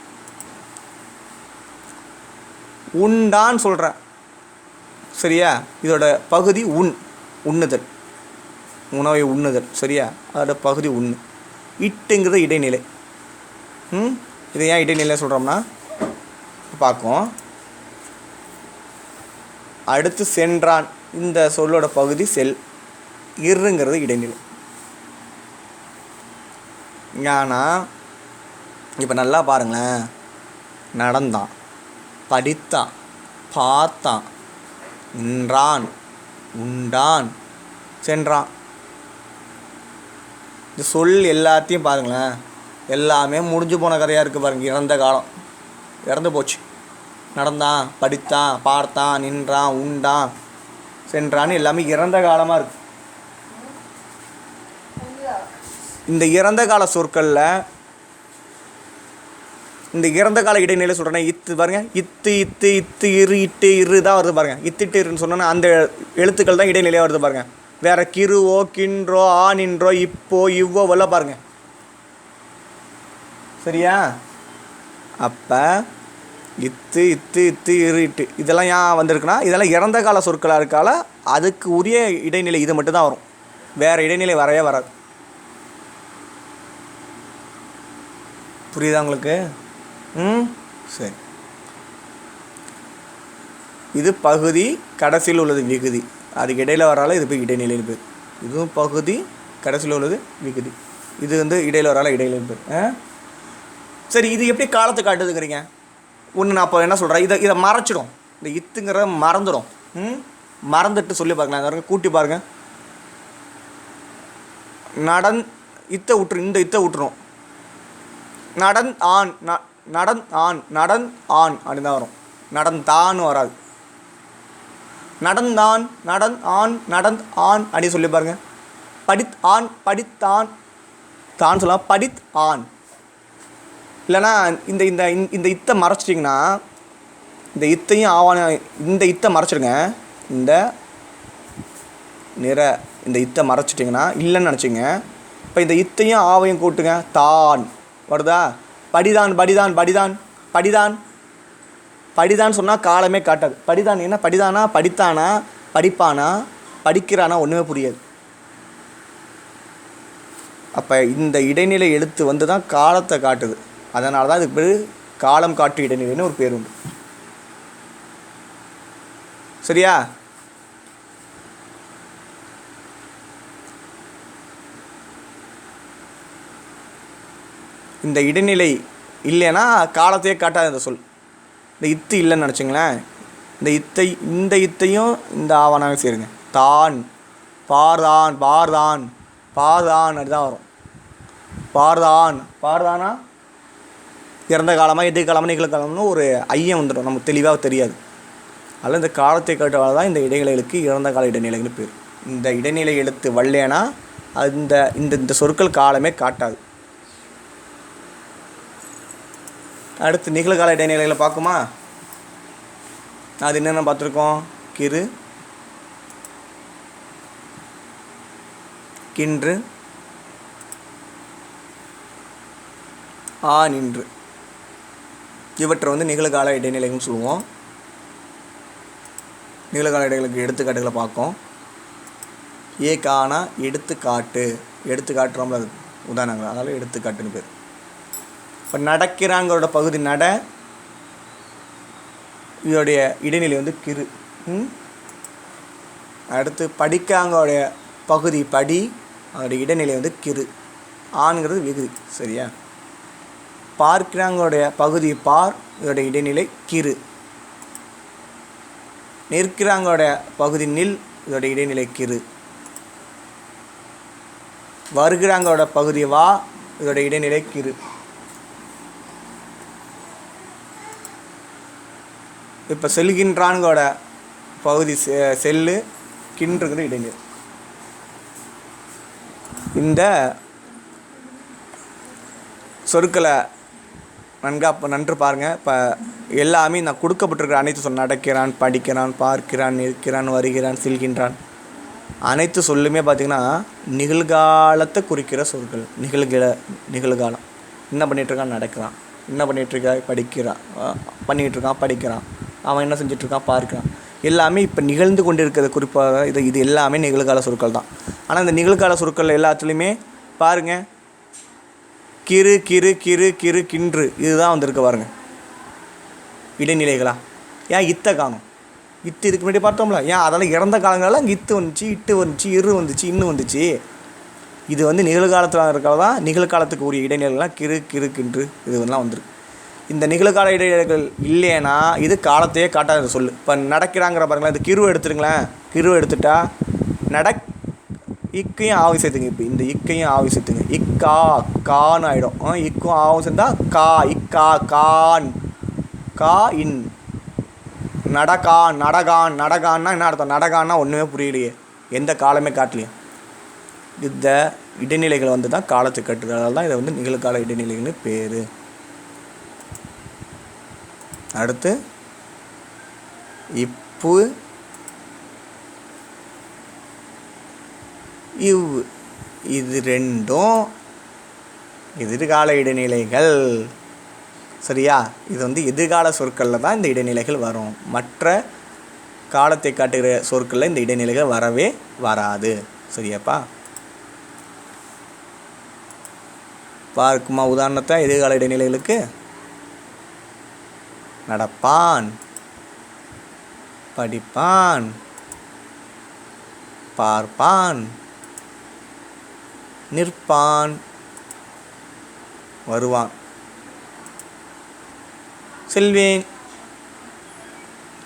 உண்டான்னு சொல்கிறேன், சரியா? இதோட பகுதி உண்ணுதல், உணவை உண்ணுதல், சரியா? அதோட பகுதி உண்ணு. இட்டுங்கிறது இடைநிலை. இதை ஏன் இடைநிலை சொல்கிறோம்னா பார்ப்போம். அடுத்து சென்றான், இந்த சொல்லோட பகுதி செல். இருங்கிறது இடைநிலை. ஏன்னா இப்போ நல்லா பாருங்களேன், நடந்தான், படித்தான், பார்த்தான், நின்றான், உண்டான், சென்றான். இந்த சொல் எல்லாத்தையும் பாருங்களேன், எல்லாமே முடிஞ்சு போன கதையாக இருக்குது பாருங்கள். இறந்த காலம் இறந்து போச்சு. நடந்தான், படித்தான், பார்த்தான், நின்றான், உண்டான், சென்றான்னு எல்லாமே இறந்த காலமாக இருக்குது. இந்த இறந்த கால சொற்களில் இந்த இறந்த கால இடைநிலை சொல்கிறேன்னா இத்து பாருங்கள், இத்து, இத்து, இத்து, இரு, இட்டு, இரு தான் வருது பாருங்கள். இத்துட்டு இருன்னு சொன்னோன்னா அந்த எழுத்துக்கள் தான் இடைநிலையாக வருது பாருங்கள். வேறு கிருவோ, கின்றோ, ஆனின்றோ, இப்போ, இவ்வோ எல்லாம் பாருங்கள், சரியா? அப்போ இத்து, இத்து, இத்து, இரு, இட்டு இதெல்லாம் ஏன் வந்திருக்குன்னா, இதெல்லாம் இறந்த கால சொற்களாக இருக்கால, அதுக்கு உரிய இடைநிலை இது மட்டும்தான் வரும், வேறு இடைநிலை வரவே வராது. புரியுதா உங்களுக்கு? சரி. இது பகுதி, கடைசியில் உள்ளது விகுதி. அதுக்கு இடையில் வரால இது போய் இடைநிலைன்னு பேர். இதுவும் பகுதி, கடைசியில் உள்ளது விகுதி. இது வந்து இடையில் வரால இடைநிலைன்னு பேர். சரி, இது எப்படி காலத்தை காட்டுதுங்கிறீங்க? ஒன்று நான் அப்போ என்ன சொல்கிறேன், இதை மறைச்சிடும். இந்த இத்துங்கிற மறந்துடும். மறந்துட்டு சொல்லி பாருங்களேன், கூட்டி பாருங்கள். இத்தை விட்டுரு, இந்த இத்தை விட்டுரும். நடந் ஆண், நடந் ஆண் அப்படின்னு தான் வரும். நடந்தான்னு வராது. நடந்தான், நடந்த் ஆண் அப்படின்னு சொல்லி பாருங்கள். படித் ஆண், படித்தான், தான் சொல்லலாம், படித் ஆண். இல்லைனா இந்த இந்த இந்த இத்தை மறைச்சிட்டிங்கன்னா, இந்த இத்தையும் ஆவான இந்த இத்தை மறைச்சிடுங்க. இந்த இந்த இத்தை மறைச்சிட்டிங்கன்னா இல்லைன்னு நினச்சிங்க. இப்போ இந்த இத்தையும் ஆவையும் கூட்டுங்க, தான் வருதா? படிதான், படிதான், படிதான், படிதான், படிதான் சொன்னால் காலமே காட்டாது. படிதான் என்ன? படிதானா, படித்தானா, படிப்பானா, படிக்கிறானா, ஒன்றுமே புரியாது. அப்போ இந்த இடைநிலை எழுத்து வந்து தான் காலத்தை காட்டுது. அதனால தான் இதுக்கு பேர் காலம் காட்டு இடைநிலைன்னு ஒரு பேர் உண்டு. சரியா? இந்த இடைநிலை இல்லைன்னா காலத்தையே காட்டாது இந்த சொல். இந்த இத்து இல்லைன்னு நினச்சிங்களேன், இந்த இத்தையும் இந்த ஆவணாவே சேருங்க. தான், பார்தான், பார்தான், பார்தான் அதுதான் வரும். பார்தான் பார்தானா இறந்த காலமாக எதிர்காலமாக நிகழ்காலம்னு ஒரு ஐயம் வந்துடும், நமக்கு தெளிவாக தெரியாது. அதில் இந்த காலத்தை காட்டுவால் தான் இந்த இடைநிலைகளுக்கு இறந்த கால இடைநிலைகள்னு பேர். இந்த இடைநிலை எழுத்து வரலேனா அந்த இந்த சொற்கள் காலமே காட்டாது. அடுத்து நிகழ்கால இடைநிலைகளை பார்க்குமா? அது என்னென்ன பார்த்துருக்கோம்? கிறு, கின்று, ஆ நின்று, இவற்றை வந்து நிகழ்கால இடைநிலைகள்னு சொல்லுவோம். நிகழ்கால இடைநிலைகளுக்கு எடுத்துக்காட்டுகளை பார்க்கும். ஏ காணா எடுத்துக்காட்டு, எடுத்துக்காட்டுறோம்ல அது உதாரணங்கள், அதனால் எடுத்துக்காட்டுன்னு பேர். இப்போ நடக்கிறாங்களோட பகுதி நட, இதோடைய இடைநிலை வந்து கிறு. அடுத்து படிக்காங்களோடைய பகுதி படி, அதோடைய இடைநிலை வந்து கிறு. ஆண்கிறது விகுதி, சரியா? பார்க்கிறாங்களோடைய பகுதி பார், இதோடைய இடைநிலை கிறு. நிற்கிறாங்களோடைய பகுதி நில், இதோடைய இடைநிலை கிறு. வருகிறாங்களோட பகுதி வா, இதோட இடைநிலை கிறு. இப்போ செல்கின்றான்களோட பகுதி செல்லு, கின்றுங்கிற இடைநிலை. இந்த சொற்களை நன்று பாருங்கள். இப்போ எல்லாமே நான் கொடுக்கப்பட்டிருக்கிற அனைத்து நடக்கிறான், படிக்கிறான், பார்க்கிறான், நிற்கிறான், வருகிறான், செல்கின்றான், அனைத்து சொல்லுமே பார்த்திங்கன்னா நிகழ்காலத்தை குறிக்கிற சொற்கள். நிகழ்காலம். என்ன பண்ணிகிட்ருக்கான்? நடக்கிறான். என்ன பண்ணிகிட்ருக்கா? படிக்கிறான். பண்ணிகிட்ருக்கான், படிக்கிறான். அவன் என்ன செஞ்சிட்ருக்கான்? பார்க்கிறான். எல்லாமே இப்போ நிகழ்ந்து கொண்டு இருக்கிறது குறிப்பாக இது எல்லாமே நிகழ்கால சொற்கள் தான். ஆனால் இந்த நிகழ்கால சொற்கள் எல்லாத்துலேயுமே பாருங்கள், கிறு, கிறு, கிறு, கிறு, கின்று, இதுதான் வந்திருக்க பாருங்கள் இடைநிலைகளா. ஏன் இத்தை காணும்? இத்து இதுக்கு முன்னாடி பார்த்தோம்ல, ஏன் அதெல்லாம் இறந்த காலங்களில் அங்கே இத்து வந்துச்சு, இட்டு வந்துச்சு, இரு வந்துச்சு, இன்னும் வந்துச்சு. இது வந்து நிகழ்காலத்தில் இருக்கிறதான் நிகழ்காலத்துக்கு உரிய இடைநிலைகள்லாம் கிறு, கிறு, கின்று, இதுவெல்லாம் வந்துருக்கு. இந்த நிகழ்கால இடைநிலைகள் இல்லைன்னா இது காலத்தையே காட்டாத சொல்லு. இப்போ நடக்கிறாங்கிற பாருங்களேன், இந்த கிருவை எடுத்துருங்களேன். கிருவை எடுத்துட்டா இக்கையும் ஆவி சேர்த்துங்க. இப்போ இந்த இக்கையும் ஆவி சேர்த்துங்க. இக்கா கான்னு ஆகிடும். இக்கும் ஆவும் சேர்ந்தா கா, இக்கா கான், கா இன். நடகான், நடகான், நடகான்னா என்ன அர்த்தம்? நடகான்னா ஒன்றுமே புரியலையே, எந்த காலமே காட்டலையே. இந்த இடைநிலைகள் வந்து தான் காலத்தை கட்டுறதால தான் இதை வந்து நிகழ்கால இடைநிலைகள்னு பேர். அடுத்து இப்பு, இவ், இது ரெண்டும் எதிர்கால இடைநிலைகள், சரியா? இது வந்து எதிர்கால சொற்களில் தான் இந்த இடைநிலைகள் வரும். மற்ற காலத்தை காட்டுகிற சொற்களில் இந்த இடைநிலைகள் வரவே வராது, சரியாப்பா? பார்க்குமா உதாரணத்தை எதிர்கால இடைநிலைகளுக்கு? நடப்பான், படிப்பான், பார்ப்பான், நிற்பான், வருவான், செல்வேன்.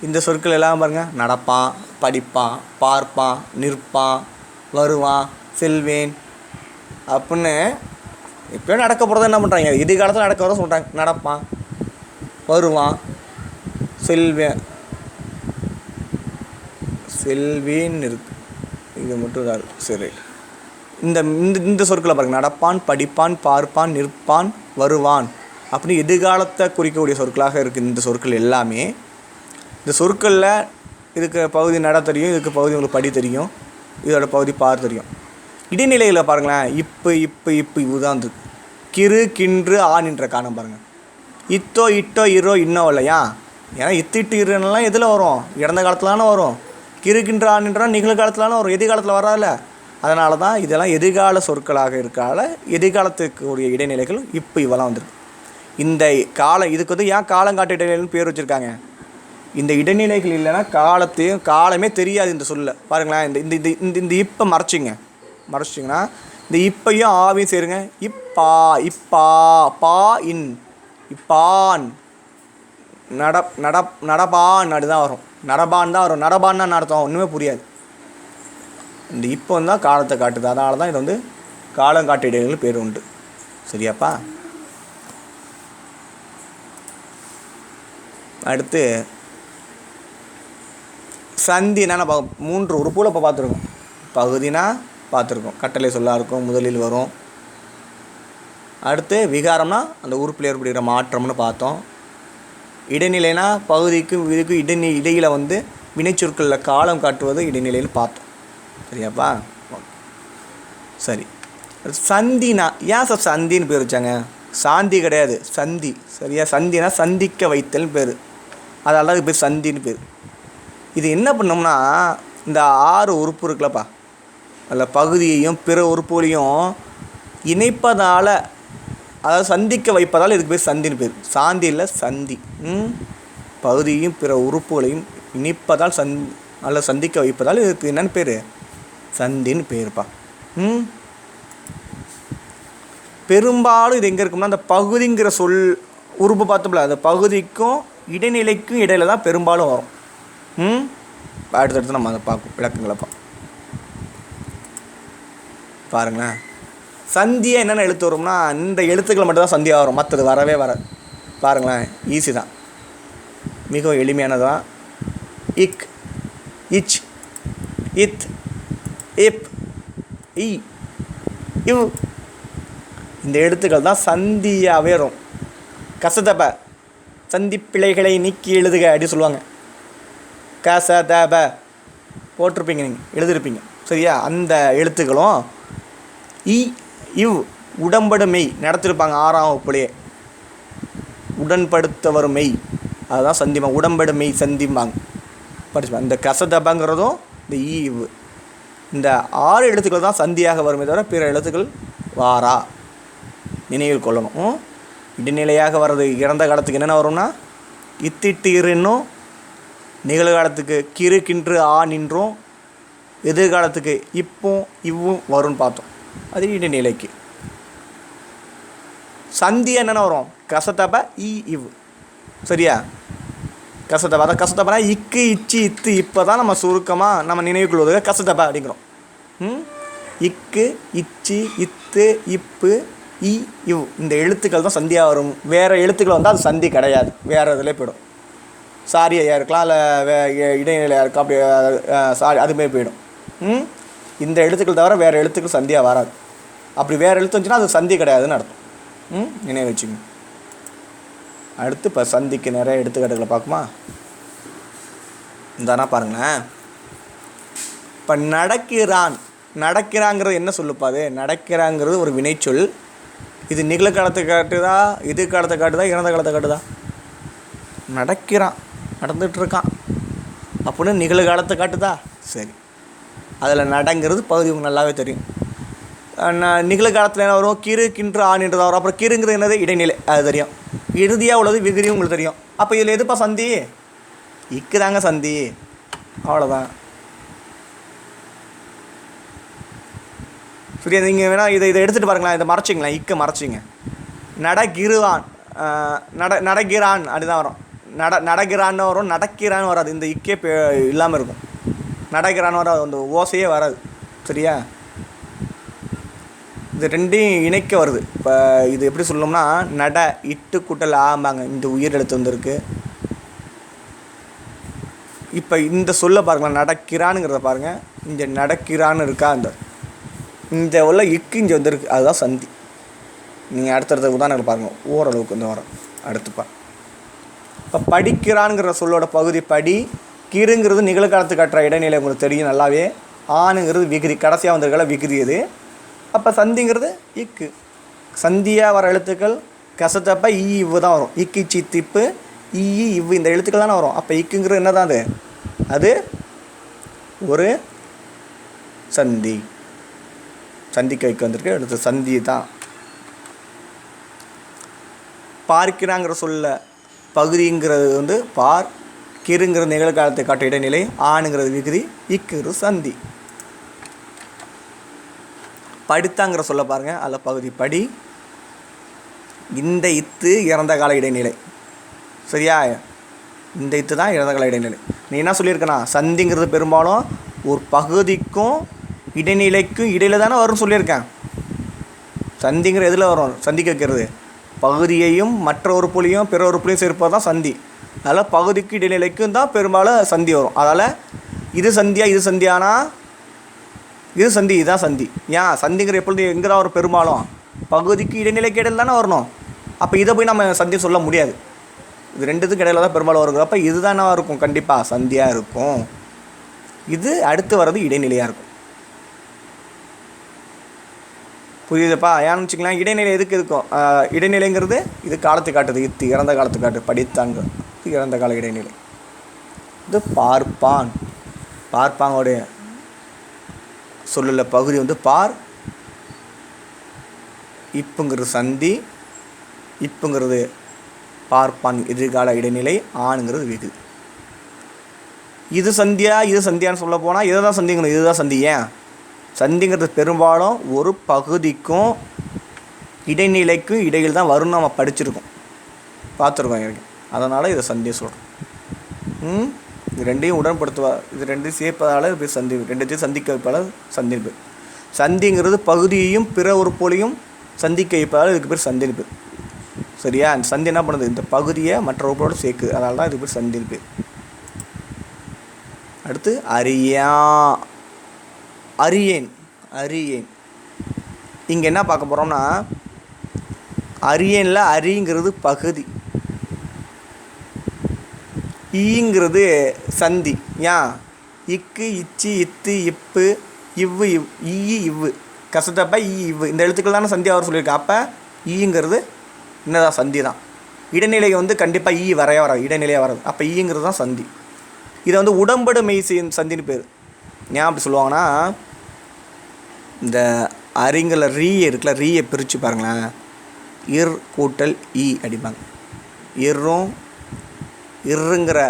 இந்த சொற்கள் எல்லாம் பாருங்கள், நடப்பான், படிப்பான், பார்ப்பான், நிற்பான், வருவான், செல்வேன் அப்படின்னு இப்போ நடக்க போகிறத என்ன பண்ணுறாங்க? எதிர்காலத்தில் நடக்க வர சொல்கிறாங்க. நடப்பான், வருவான், செல்வேன், செல்வேன்னு இருக்கு. இது மட்டும் தான் சரி. இந்த இந்த சொற்களை பாருங்கள், நடப்பான், படிப்பான், பார்ப்பான், நிற்பான், வருவான் அப்படி எதிர்காலத்தை குறிக்கக்கூடிய சொற்களாக இருக்குது. இந்த சொற்கள் எல்லாமே இந்த சொற்களில் இதுக்கு பகுதி நட தெரியும், இதுக்கு பகுதி உங்களுக்கு படி தெரியும், இதோட பகுதி பார் தெரியும். இடைநிலையில் பாருங்களேன், இப்போ இப்போ இப்போ இதுதான் இருக்குது. கிறு, கின்று, ஆனின்ற காரணம் பாருங்கள். இத்தோ, இட்டோ, இரோ, இன்னோ இல்லையா? ஏன்னா இட்டு இருலாம் எதில் வரும்? இறந்த காலத்துலான வரும். கிறு, கின்று, ஆனின்றா நிகழ்காலத்துலான வரும், எதிர்காலத்தில் வராதுல்ல. அதனால தான் இதெல்லாம் எதிர்கால சொற்களாக இருக்கால எதிர்காலத்துக்கு உரிய இடைநிலைகள் இப்போ இவெல்லாம் வந்துருக்கு. இந்த காலம் இதுக்கு வந்து ஏன் காலங்காட்டு இடைநிலைன்னு பேர் வச்சுருக்காங்க? இந்த இடைநிலைகள் இல்லைன்னா காலத்தையும் காலமே தெரியாது இந்த சொல்ல. பாருங்களேன், இந்த இந்த இந்த இந்த இப்போ மறைச்சிங்கன்னா இந்த இப்பையும் ஆவையும் சேருங்க. இப்பா, இப்பா, பா, இன், இப்பான், நடபான் அப்படிதான் வரும். நடபான் தான் வரும். நடபான்னா அர்த்தம் ஒன்றுமே புரியாது. இந்த இப்போ தான் காலத்தை காட்டுது. அதனால தான் இதை வந்து காலங்காட்டு இடைநிலைகள் பேர் உண்டு. சரியாப்பா? அடுத்து சந்தினா நம்ம 3 உறுப்புகளை இப்போ பார்த்துருக்கோம். பகுதினா பார்த்துருக்கோம், கட்டளை சொல்லாக இருக்கும், முதலில் வரும். அடுத்து விகாரம்னா அந்த உறுப்பில் ஏற்படுகிற மாற்றம்னு பார்த்தோம். இடைநிலைனா பகுதிக்கும் இதுக்கும் இடையில் வந்து வினைச்சொற்களில் காலம் காட்டுவது இடைநிலைன்னு பார்த்தோம். சரியாப்பா? சரி. சந்தினா ஏன் சார் சந்தின்னு பேர் வச்சாங்க? சாந்தி கிடையாது, சந்தி. சரியா? சந்தினா சந்திக்க வைத்தல்னு பேர். அதனால தான் இது பேர் சந்தின்னு பேர். இது என்ன பண்ணோம்னா, இந்த 6 உறுப்பு இருக்குல்லப்பா, அதில் பகுதியையும் பிற உறுப்புகளையும் இணைப்பதால், அதாவது சந்திக்க வைப்பதால் இதுக்கு பேர் சந்தின்னு பேர். சாந்தி இல்லை, சந்தி. பகுதியையும் பிற உறுப்புகளையும் இணைப்பதால் அதில் சந்திக்க வைப்பதால் இதுக்கு என்னென்னு பேர்? சந்தின்னு பேருப்பா. பெரும்பாலும் இது எங்கே இருக்கும்னா, அந்த பகுதிங்கிற சொல் உறுப்பு பார்த்தோம்ல, அந்த பகுதிக்கும் இடைநிலைக்கும் இடையில தான் பெரும்பாலும் வரும். அடுத்தடுத்து நம்ம அதை பார்ப்போம், விளக்குங்களப்பா. பாருங்களேன், சந்தியாக என்னென்ன எழுத்து வரும்னா, இந்த எழுத்துக்கள் மட்டும்தான் சந்தியாக வரும், மற்றது வரவே வராது. பாருங்களேன், ஈஸி தான், மிகவும் எளிமையானது தான். இக், இச், இத், இப், இ, இவ், இந்த எழுத்துக்கள் தான் சந்தியாகவே வரும். கசதப, சந்தி பிழைகளை நீக்கி எழுதுக அப்படின்னு சொல்லுவாங்க. கசதப போட்டிருப்பீங்க, நீங்கள் எழுதிருப்பீங்க. சரியா? அந்த எழுத்துக்களும் இ, இவ், உடம்படு மெய் நடத்திருப்பாங்க 6ஆம் வகுப்புலேயே. உடன்படுத்த வரும் மெய், அதுதான் சந்திமா. உடம்படு மெய் சந்திம்பாங்க, படிச்சுப்பாங்க. இந்த கசதபங்கிறதும் இந்த இ, இவ், இந்த 6 எழுத்துக்கள் தான் சந்தியாக வருமே தவிர பிற எழுத்துக்கள் வாரா, நினைவில் கொள்ளணும். இடைநிலையாக வர்றது இறந்த காலத்துக்கு என்னென்ன வரும்னா, இத்திட்டு இருன்னும், நிகழ்காலத்துக்கு கிறு கின்று ஆ நின்றும், எதிர்காலத்துக்கு இப்போ இவ்வும் வரும்னு பார்த்தோம். அது இடைநிலைக்கு. சந்தி என்னென்ன வரும்? கசதப, இ, இவ். சரியா? கசதப, அதான் கசதபனா இக்கு, இச்சு, இத்து. இப்போ தான் நம்ம சுருக்கமாக நம்ம நினைவுக்குள்வது கசதப அப்படிங்கிறோம். இக்கு, இச்சு, இத்து, இப்பு, இ, இவ், இந்த எழுத்துக்கள் தான் சந்தியாக வரும். வேறு எழுத்துக்கள் வந்தால் அது சந்தி கிடையாது, வேறு இதில் போய்டும். சாரியாக இருக்கலாம், இல்லை இடைநிலையாக இருக்கலாம், அப்படி சாரி அதுமாரி போயிடும். இந்த எழுத்துக்கள் தவிர வேறு எழுத்துக்கள் சந்தியாக வராது. அப்படி வேறு எழுத்து வந்துச்சுன்னா அது சந்தி கிடையாதுன்னு அர்த்தம். நினைவு வச்சுங்க. அடுத்து இப்போ சந்திக்கு நிறைய எடுத்துக்காட்டுகளை பார்க்குமா? இந்தானா பாருங்களேன். இப்போ நடக்கிறான், நடக்கிறாங்கிறது என்ன சொல்லுப்பா? அது நடக்கிறாங்கிறது ஒரு வினைச்சொல். இது நிகழ்காலத்தை காட்டுதா, எதிர்காலத்தை காட்டுதா, இறந்த காலத்தை காட்டுதா? நடக்கிறான், நடந்துகிட்ருக்கான் அப்படின்னு நிகழ்காலத்தை காட்டுதா? சரி, அதில் நடங்கிறது பகுதி உங்களுக்கு நல்லாவே தெரியும். நிகழ்காலத்தில் என்ன வரும்? கிறு கின்று ஆணின்றதாக வரும். அப்புறம் கிறுங்கிறது என்னது? இடைநிலை, அது தெரியும். இறுதியாக உள்ளது விகுதியும் உங்களுக்கு தெரியும். அப்போ இதில் எதுப்பா சந்தி? இக்குதாங்க சந்தி, அவ்வளோதான். சரியா? நீங்கள் வேணால் இதை எடுத்துகிட்டு பாருங்களேன், இதை மறைச்சிங்களேன், இக்க மறைச்சிங்க. நடகிருவான், நடக்கிறான் அப்படிதான் வரும். நடக்கிறான்னு வரும், நடக்கிறான்னு வராது. இந்த இக்கே இல்லாமல் இருக்கும். நடக்கிறான்னு வராது, அந்த ஓசையே வராது. சரியா? இது ரெண்டையும் இணைக்க வருது. இப்போ இது எப்படி சொல்லணும்னா, நட இட்டு கூட்டல் ஆம்பாங்க, இந்த உயிர் எழுத்து வந்திருக்கு. இப்போ இந்த சொல்ல பாருங்களேன், நடக்கிறானுங்கிறத பாருங்கள். இங்கே நடக்கிறான்னு இருக்கா, இந்த உள்ள இக்கு இங்கே வந்துருக்கு, அதுதான் சந்தி. நீங்கள் அடுத்தடுத்த உதாரணங்கள் பாருங்கள், ஓரளவுக்கு வந்து வரும். அடுத்துப்பா, இப்போ படிக்கிறானுங்கிற சொல்லோட பகுதி படி, கிருங்கிறது நிகழ்காலத்து கட்டுற இடைநிலை உங்களுக்கு தெரியும் நல்லாவே. ஆணுங்கிறது விகுதி, கடைசியாக வந்திருக்கல விகுதி இது. அப்போ சந்திங்கிறது இக்கு. சந்தியாக வர எழுத்துக்கள் கசத்தப்ப ஈ இவ்வு தான் வரும். இக்கு சித்திப்பு ஈ இவ்வு இந்த எழுத்துக்கள் தானே வரும். அப்போ இக்குங்கிறது என்ன தான் அது? அது ஒரு சந்தி. சந்திக்கு வைக்க வந்திருக்கு, அடுத்து சந்தி தான். பார்க்கிறாங்கிற சொல்ல பகுதிங்கிறது வந்து பார், கிருங்கிற நிகழ்காலத்தை காட்ட இடைநிலை, ஆணுங்கிறது விகுதி, இக்குங்கிறது சந்தி. படித்தாங்கிற சொல்ல பாருங்கள், அதில் பகுதி படி, இந்த இத்து இறந்த கால இடைநிலை. சரியா? இந்த இத்து தான் இறந்த கால இடைநிலை. நீ என்ன சொல்லியிருக்கனா, சந்திங்கிறது பெரும்பாலும் ஒரு பகுதிக்கும் இடைநிலைக்கும் இடையில தானே வரும்னு சொல்லியிருக்கேன். சந்திங்கிற எதில் வரும் சந்திக்க வைக்கிறது? பகுதியையும் மற்ற உறுப்புலையும் பிற உறுப்புலையும் சேர்ப்பது தான் சந்தி. அதனால் பகுதிக்கு இடைநிலைக்கும் தான் பெரும்பாலும் சந்தி வரும். அதனால் இது சந்தியா இது சந்தியானா இது சந்தி, இதுதான் சந்தி. ஏன் சந்திங்கிற எப்பொழுது எங்கே தான் வரும்? பெரும்பாலும் பகுதிக்கு இடைநிலைக்கு இடையில் தானே வரணும். அப்போ இதை போய் நம்ம சந்தி சொல்ல முடியாது. இது ரெண்டுத்துக்கு இடையில தான் பெரும்பாலும் வருங்கிறப்ப இதுதான் என்ன இருக்கும்? கண்டிப்பாக சந்தியாக இருக்கும். இது அடுத்து வர்றது இடைநிலையாக இருக்கும். புரியுதுப்பா? ஏன்னு வச்சுக்கலாம், இடைநிலை எதுக்கு இருக்கும்? இடைநிலைங்கிறது இது காலத்தை காட்டுது. இது இறந்த காலத்தை காட்டு படித்தாங்க. இது இறந்த கால இடைநிலை. இது பார்ப்பான். பார்ப்பாங்கோடைய சொல்லுள்ள பகுதி வந்து பார். இப்புங்கிறது சந்தி, இப்புங்கிறது பார்ப்பான் எதிர்கால இடைநிலை, ஆணுங்கிறது விகுதி. இது சந்தியா இது சந்தியான்னு சொல்ல போனால் இதை தான் சந்திங்கணும். இதுதான் சந்தி. ஏன் சந்திங்கிறது பெரும்பாலும் ஒரு பகுதிக்கும் இடைநிலைக்கும் இடையில் தான் வரும்னு நம்ம படிச்சிருக்கோம், பார்த்துருக்கோம் எனக்கு. அதனால் இதை சந்தியை சொல்கிறோம். இது ரெண்டையும் உடன்படுத்துவா, இது ரெண்டையும் சேர்ப்பதால் இது சந்தி, ரெண்டுத்தையும் சந்திக்க வைப்பதால் சந்திப்பு. சந்திங்கிறது பகுதியையும் பிற உறுப்புகளையும் சந்திக்க வைப்பதால் இதுக்கு பேர் சந்திப்பு. சரியா? அந்த சந்தி என்ன பண்ணுது? இந்த பகுதியை மற்ற உறுப்போடு சேர்க்குது. அதனால தான் இதுக்கு பேர் சந்திப்பு. அடுத்து அறியேன். இங்கே என்ன பார்க்க போகிறோம்னா, அறியேனில் அரிங்கிறது பகுதி, ஈங்கிறது சந்தி. ஏன்? இக்கு இச்சி இத்து இப்பு இவ்வு இவ்வு கசத்தப்ப இவ்வு இந்த எழுத்துக்கள் தானே சந்தி அவர் சொல்லியிருக்கேன். அப்போ ஈங்கிறது என்னதான் சந்தி தான். இடைநிலை வந்து கண்டிப்பாக வராது, இடைநிலையாக வராது. அப்போ ஈங்கிறது தான் சந்தி. இதை வந்து உடம்படு மெய் சந்தின்னு பேர். ஏன் அப்படி சொல்லுவாங்கன்னா, இந்த அறிங்கல ரீ இருக்குல்ல, ரீயை பிரித்து பாருங்களேன். இர் கூட்டல் ஈ அடிப்பாங்க. இருங்கிற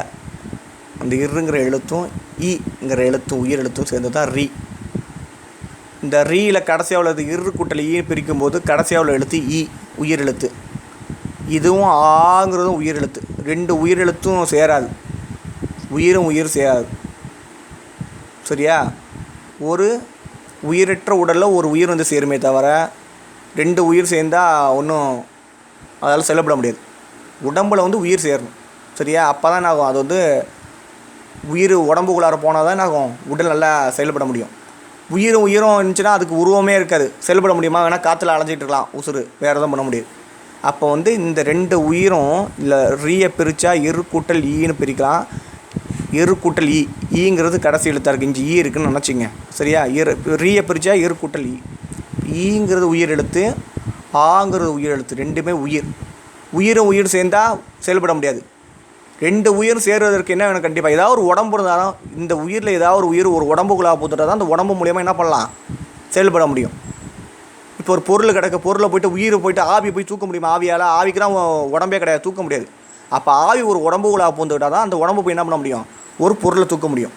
அந்த இருங்கிற எழுத்தும் ஈங்கிற எழுத்தும் உயிர் எழுத்தும் சேர்ந்து தான் ரீ. இந்த ரீயில் கடைசியாக உள்ளது இரு கூட்டல் ஈ பிரிக்கும்போது கடைசியாக உள்ள எழுத்து உயிர் எழுத்து. இதுவும் ஆங்கிறதும் உயிர் எழுத்து. ரெண்டு உயிர் எழுத்தும் சேராது, உயிர் சேராது. சரியா? ஒரு உயிரற்ற உடலில் ஒரு உயிர் வந்து சேருமே தவிர ரெண்டு உயிர் சேர்ந்தால் ஒன்றும் அதால் செயல்பட முடியாது. உடம்பில் வந்து உயிர் சேரணும். சரியா? அப்போ தான் என்னாகும்? அது வந்து உயிர் உடம்புக்குள்ளார போனால் தான் என்னாகும்? உடல் நல்லா செயல்பட முடியும். உயிரும் இருந்துச்சுன்னா அதுக்கு உருவமே இருக்காது. செயல்பட முடியுமா? வேணால் காற்றுல அலைஞ்சிட்டு இருக்கலாம், உசுறு வேறு எதுவும் பண்ண முடியாது. அப்போ வந்து இந்த ரெண்டு உயிரும் இல்லை ரீயை பிரித்தா இரு கூட்டல் ஈன்னு பிரிக்கலாம். இரு கூட்டல் ஈங்கிறது கடைசி எழுத்தாக இருக்குது. இஞ்சி இருக்குதுன்னு நினச்சிங்க. சரியா? ரீயை பிரித்தா இரு கூட்டல் ஈங்கிறது உயிர் எழுத்து, ஆங்கிறது உயிர் எழுத்து. ரெண்டுமே உயிர் சேர்ந்தால் செயல்பட முடியாது. ரெண்டு உயிர் சேருவதற்கு என்ன வேணும்? கண்டிப்பாக ஏதாவது ஒரு உடம்பு இருந்தாலும், இந்த உயிரில் ஏதாவது ஒரு உயிர் ஒரு உடம்புக்குள்ளாக போட்டுட்டா தான் அந்த உடம்பு மூலியமாக என்ன பண்ணலாம்? செயல்பட முடியும். இப்போ ஒரு பொருள் பொருளை போய்ட்டு உயிரை போய்ட்டு ஆவி போய் தூக்க முடியுமா? ஆவிக்கு தான் உடம்பே கிடையாது, தூக்க முடியாது. அப்போ ஆவி ஒரு உடம்புக்குள்ளாக பூந்துக்கிட்டால் தான் அந்த உடம்பு போய் என்ன பண்ண முடியும்? ஒரு பொருளை தூக்க முடியும்.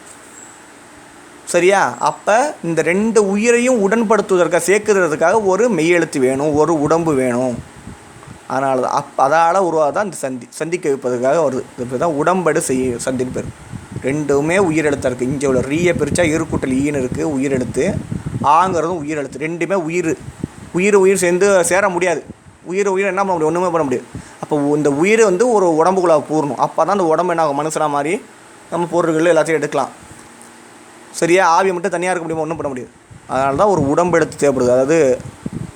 சரியா? அப்போ இந்த ரெண்டு உயிரையும் உடன்படுத்துவதற்காக சேர்க்குறதுக்காக ஒரு மெய்யெழுத்து வேணும், ஒரு உடம்பு வேணும். அதனால தான் அதால் உருவாதான் இந்த சந்திக்க வைப்பதற்காக வருது. இப்போ தான் உடம்படு சந்தின்னு பேர். ரெண்டுமே உயிரெழுத்தாக இருக்குது. இங்கே உள்ள ரீயை பிரித்தா இரு கூட்டல் ஈன்னு இருக்குது உயிரெழுத்து, ஆங்கிறதும் உயிரெழுத்து. ரெண்டுமே உயிர் சேர்ந்து சேர முடியாது. உயிர் என்ன பண்ண முடியும்? ஒன்றுமே பண்ண முடியாது. அப்போ இந்த உயிர் வந்து ஒரு உடம்புக்குள்ளாக பூரணும். அப்போ தான் அந்த உடம்பு என்ன ஆகும்? மனுஷனாக மாதிரி நம்ம பொருள்கள் எல்லாத்தையும் எடுக்கலாம். சரியா? ஆவியை மட்டும் தனியாக இருக்க முடியுமா? ஒன்றும் பண்ண முடியாது. அதனால தான் ஒரு உடம்பு எழுத்து தேவைப்படுது, அதாவது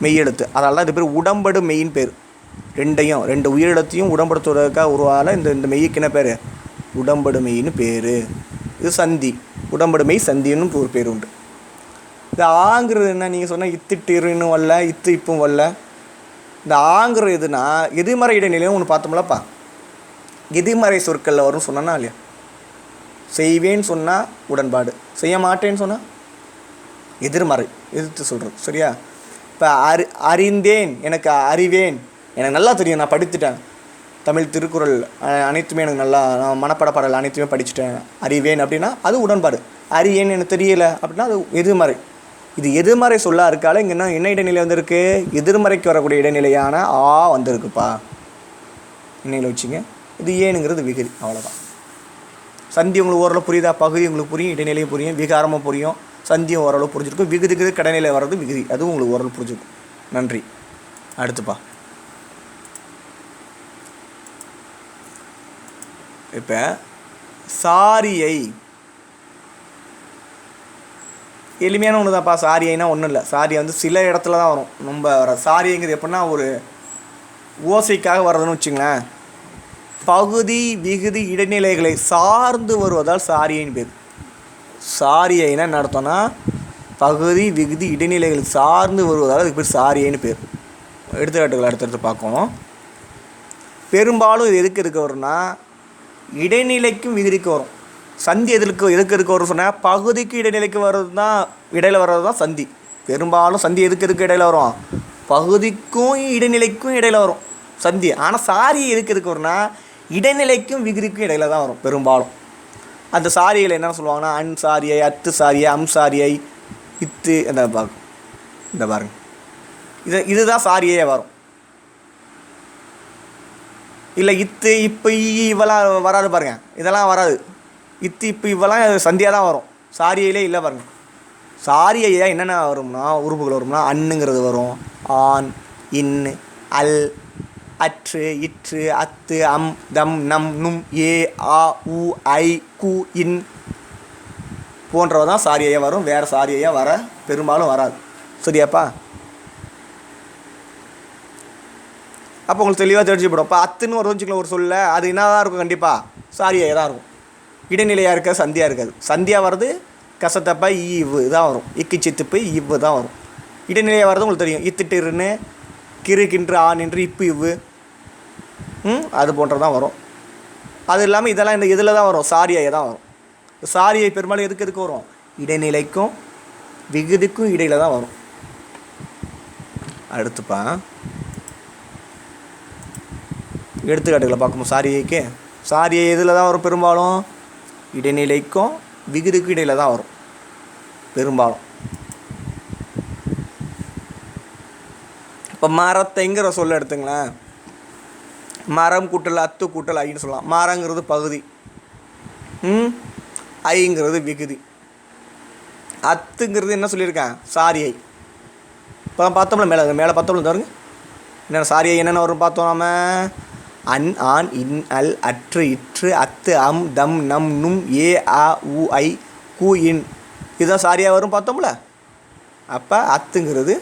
மெய்யெழுத்து. அதனால தான் இது பேர் உடம்படு மெயின் பேர். ரெண்டு உயிரிழத்தையும் உடம்படுத்துவதற்காக உருவாக இந்த மெய்யுக்கு என்ன பேர்? உடம்படு மெய்ன்னு பேர். இது சந்தி, உடம்படு மெய் சந்தின்னு ஒரு பேர் உண்டு. இந்த ஆங்கிறது என்ன? நீங்கள் சொன்னால் இத்திட்டு இருன்னு வரல, இப்பும் வரல. இந்த ஆங்கிற எதுனா எதிர்மறை இடைநிலையும் ஒன்று பார்த்தோம்லப்பா. எதிர்மறை சொற்களில் வரும்னு சொன்னா இல்லையா? செய்வேன்னு சொன்னால் உடன்பாடு, செய்ய மாட்டேன்னு சொன்னால் எதிர்மறை, எதிர்த்து சொல்கிறது. சரியா? இப்போ அறிந்தேன், எனக்கு அறிவேன், எனக்கு நல்லா தெரியும், நான் படித்துட்டேன், தமிழ் திருக்குறள் அனைத்துமே எனக்கு நல்லா, நான் மனப்பாட பாடல் அனைத்துமே படிச்சுட்டேன், அறிவேன் அப்படின்னா அது உடன்பாடு. அறியேன்னு எனக்கு தெரியலை அப்படின்னா அது எதிர்மறை. இது எதிர்மறை சொல்லாக இருக்கால இங்கே என்ன இடைநிலை வந்திருக்கு? எதிர்மறைக்கு வரக்கூடிய இடைநிலையான வந்திருக்குப்பா. இன்னையில் வச்சுங்க. இது ஏனுங்கிறது விகுதி. அவ்வளோதான். சந்தி உங்களுக்கு ஓரளவு புரியுதா? பகுதி உங்களுக்கு புரியும், இடைநிலையும் புரியும், விகாரமும் புரியும், சந்தியும் ஓரளவு புரிஞ்சிருக்கும். விகுதிக்கு கடைநிலை வர்றது விகுதி, அதுவும் உங்களுக்கு ஓரளவு புரிஞ்சிருக்கும். நன்றி. அடுத்துப்பா இப்போ சாரியை எளிமையான ஒன்று தான்ப்பா. சாரியைனா ஒன்றும் இல்லை. சாரியை வந்து சில இடத்துல தான் வரும். நம்ம வர சாரியங்கிறது எப்படின்னா ஒரு ஓசைக்காக வர்றதுன்னு வச்சுங்களேன். பகுதி விகுதி இடைநிலைகளை சார்ந்து வருவதால் சாரியைன்னு பேர். சாரியைனா என்ன அர்த்தம்னா பகுதி விகுதி இடைநிலைகள் சார்ந்து வருவதால் அதுக்கு பேர் சாரியைன்னு பேர். எடுத்துக்காட்டுகள் அடுத்தடுத்து பார்க்கணும். பெரும்பாலும் இது எதுக்கு வரும்னா இடைநிலைக்கும் விகுதிக்கு வரும். சந்தி எதுக்கு வரும் சொன்னால் பகுதிக்கு இடைநிலைக்கு வர்றது தான், இடையில் வர்றது தான் சந்தி. பெரும்பாலும் சந்தி எதுக்கு இடையில் வரும்? பகுதிக்கும் இடைநிலைக்கும் இடையில் வரும் சந்தி. ஆனால் சாரியை எதுக்கு வரும்னா இடைநிலைக்கும் விகுதிக்கும் இடையில் தான் வரும் பெரும்பாலும். அந்த சாரிகளை என்ன சொல்லுவாங்கன்னா அன் சாரியை, அத்து சாரியை, அம் சாரியை, இத்து இந்த பாருங்க இதுதான் சாரியே வரும். இல்லை இத்து இப்போ இவெல்லாம் வராது பாருங்க, இதெல்லாம் வராது. இத்து இப்போ இவெல்லாம் சந்தியாக தான் வரும். சாரியிலே இல்லை பாருங்க. சாரியையா என்னென்ன வரும்னா உறுப்புகள் வரும்னா அன்னுங்கிறது வரும், ஆன், இன், அல், அற்று, இற்று, அத்து, அம், தம், நம், நும், ஏ, ஆ, உ, ஐ, கு, இன் போன்றவை தான் சாரியையா வரும். வேறு சாரியையா வர பெரும்பாலும் வராது. சரியாப்பா? அப்போ உங்களுக்கு தெளிவாக தெரிஞ்சுப்படும். இப்போ அத்துன்னு ஒரு வச்சுக்கலாம் ஒரு சொல்ல, அது என்ன தான் இருக்கும்? கண்டிப்பாக சாரியாக தான் இருக்கும். இடைநிலையாக இருக்காது, சந்தியாக இருக்காது. சந்தியாக வர்றது கசத்தப்பா இவ்வு தான் வரும். இக்கு சித்துப்பு இவ்வு தான் வரும். இடைநிலையாக வர்றது உங்களுக்கு தெரியும். இத்துட்டுன்னு கிறு கின்று ஆ நின்று இப்பு இவ்வு அது போன்றதான் வரும். அது இல்லாமல் இதெல்லாம் இந்த இதில் தான் வரும், சாரியாக தான் வரும். சாரியை பெரும்பாலும் எதுக்கு வரும்? இடைநிலைக்கும் விகுதிக்கும் இடையில தான் வரும். அடுத்துப்பா எடுத்துக்காட்டுகளை பார்க்கணும். சாரியைக்கு சாரியை எதில் தான் வரும்? பெரும்பாலும் இடைநிலைக்கும் விகுதிக்கும் இடையில் தான் வரும் பெரும்பாலும். இப்போ மரத்தைங்கிற சொல்ல எடுத்துங்களேன். மரம் கூட்டல் அத்து கூட்டல் ஐன்னு சொல்லலாம். மரங்கிறது பகுதி, ஐங்கிறது விகுதி. அத்துங்கிறது என்ன சொல்லியிருக்கேன்? சாரியை. இப்போ பார்த்தோம்ல மேலே பார்த்தோம்ல பாருங்க என்னென்ன சாரியை என்னென்ன வரும் பார்த்தோம் நம்ம. அன், ஆன், இன், அல், அற்று, இற்று, அத்து, அம், தம், நம், நும், ஏ, ஆ, உ, ஐ, கு, இன் இதுதான் சாரியாக வரும் பார்த்தோம்ல. அப்போ அத்துங்கிறது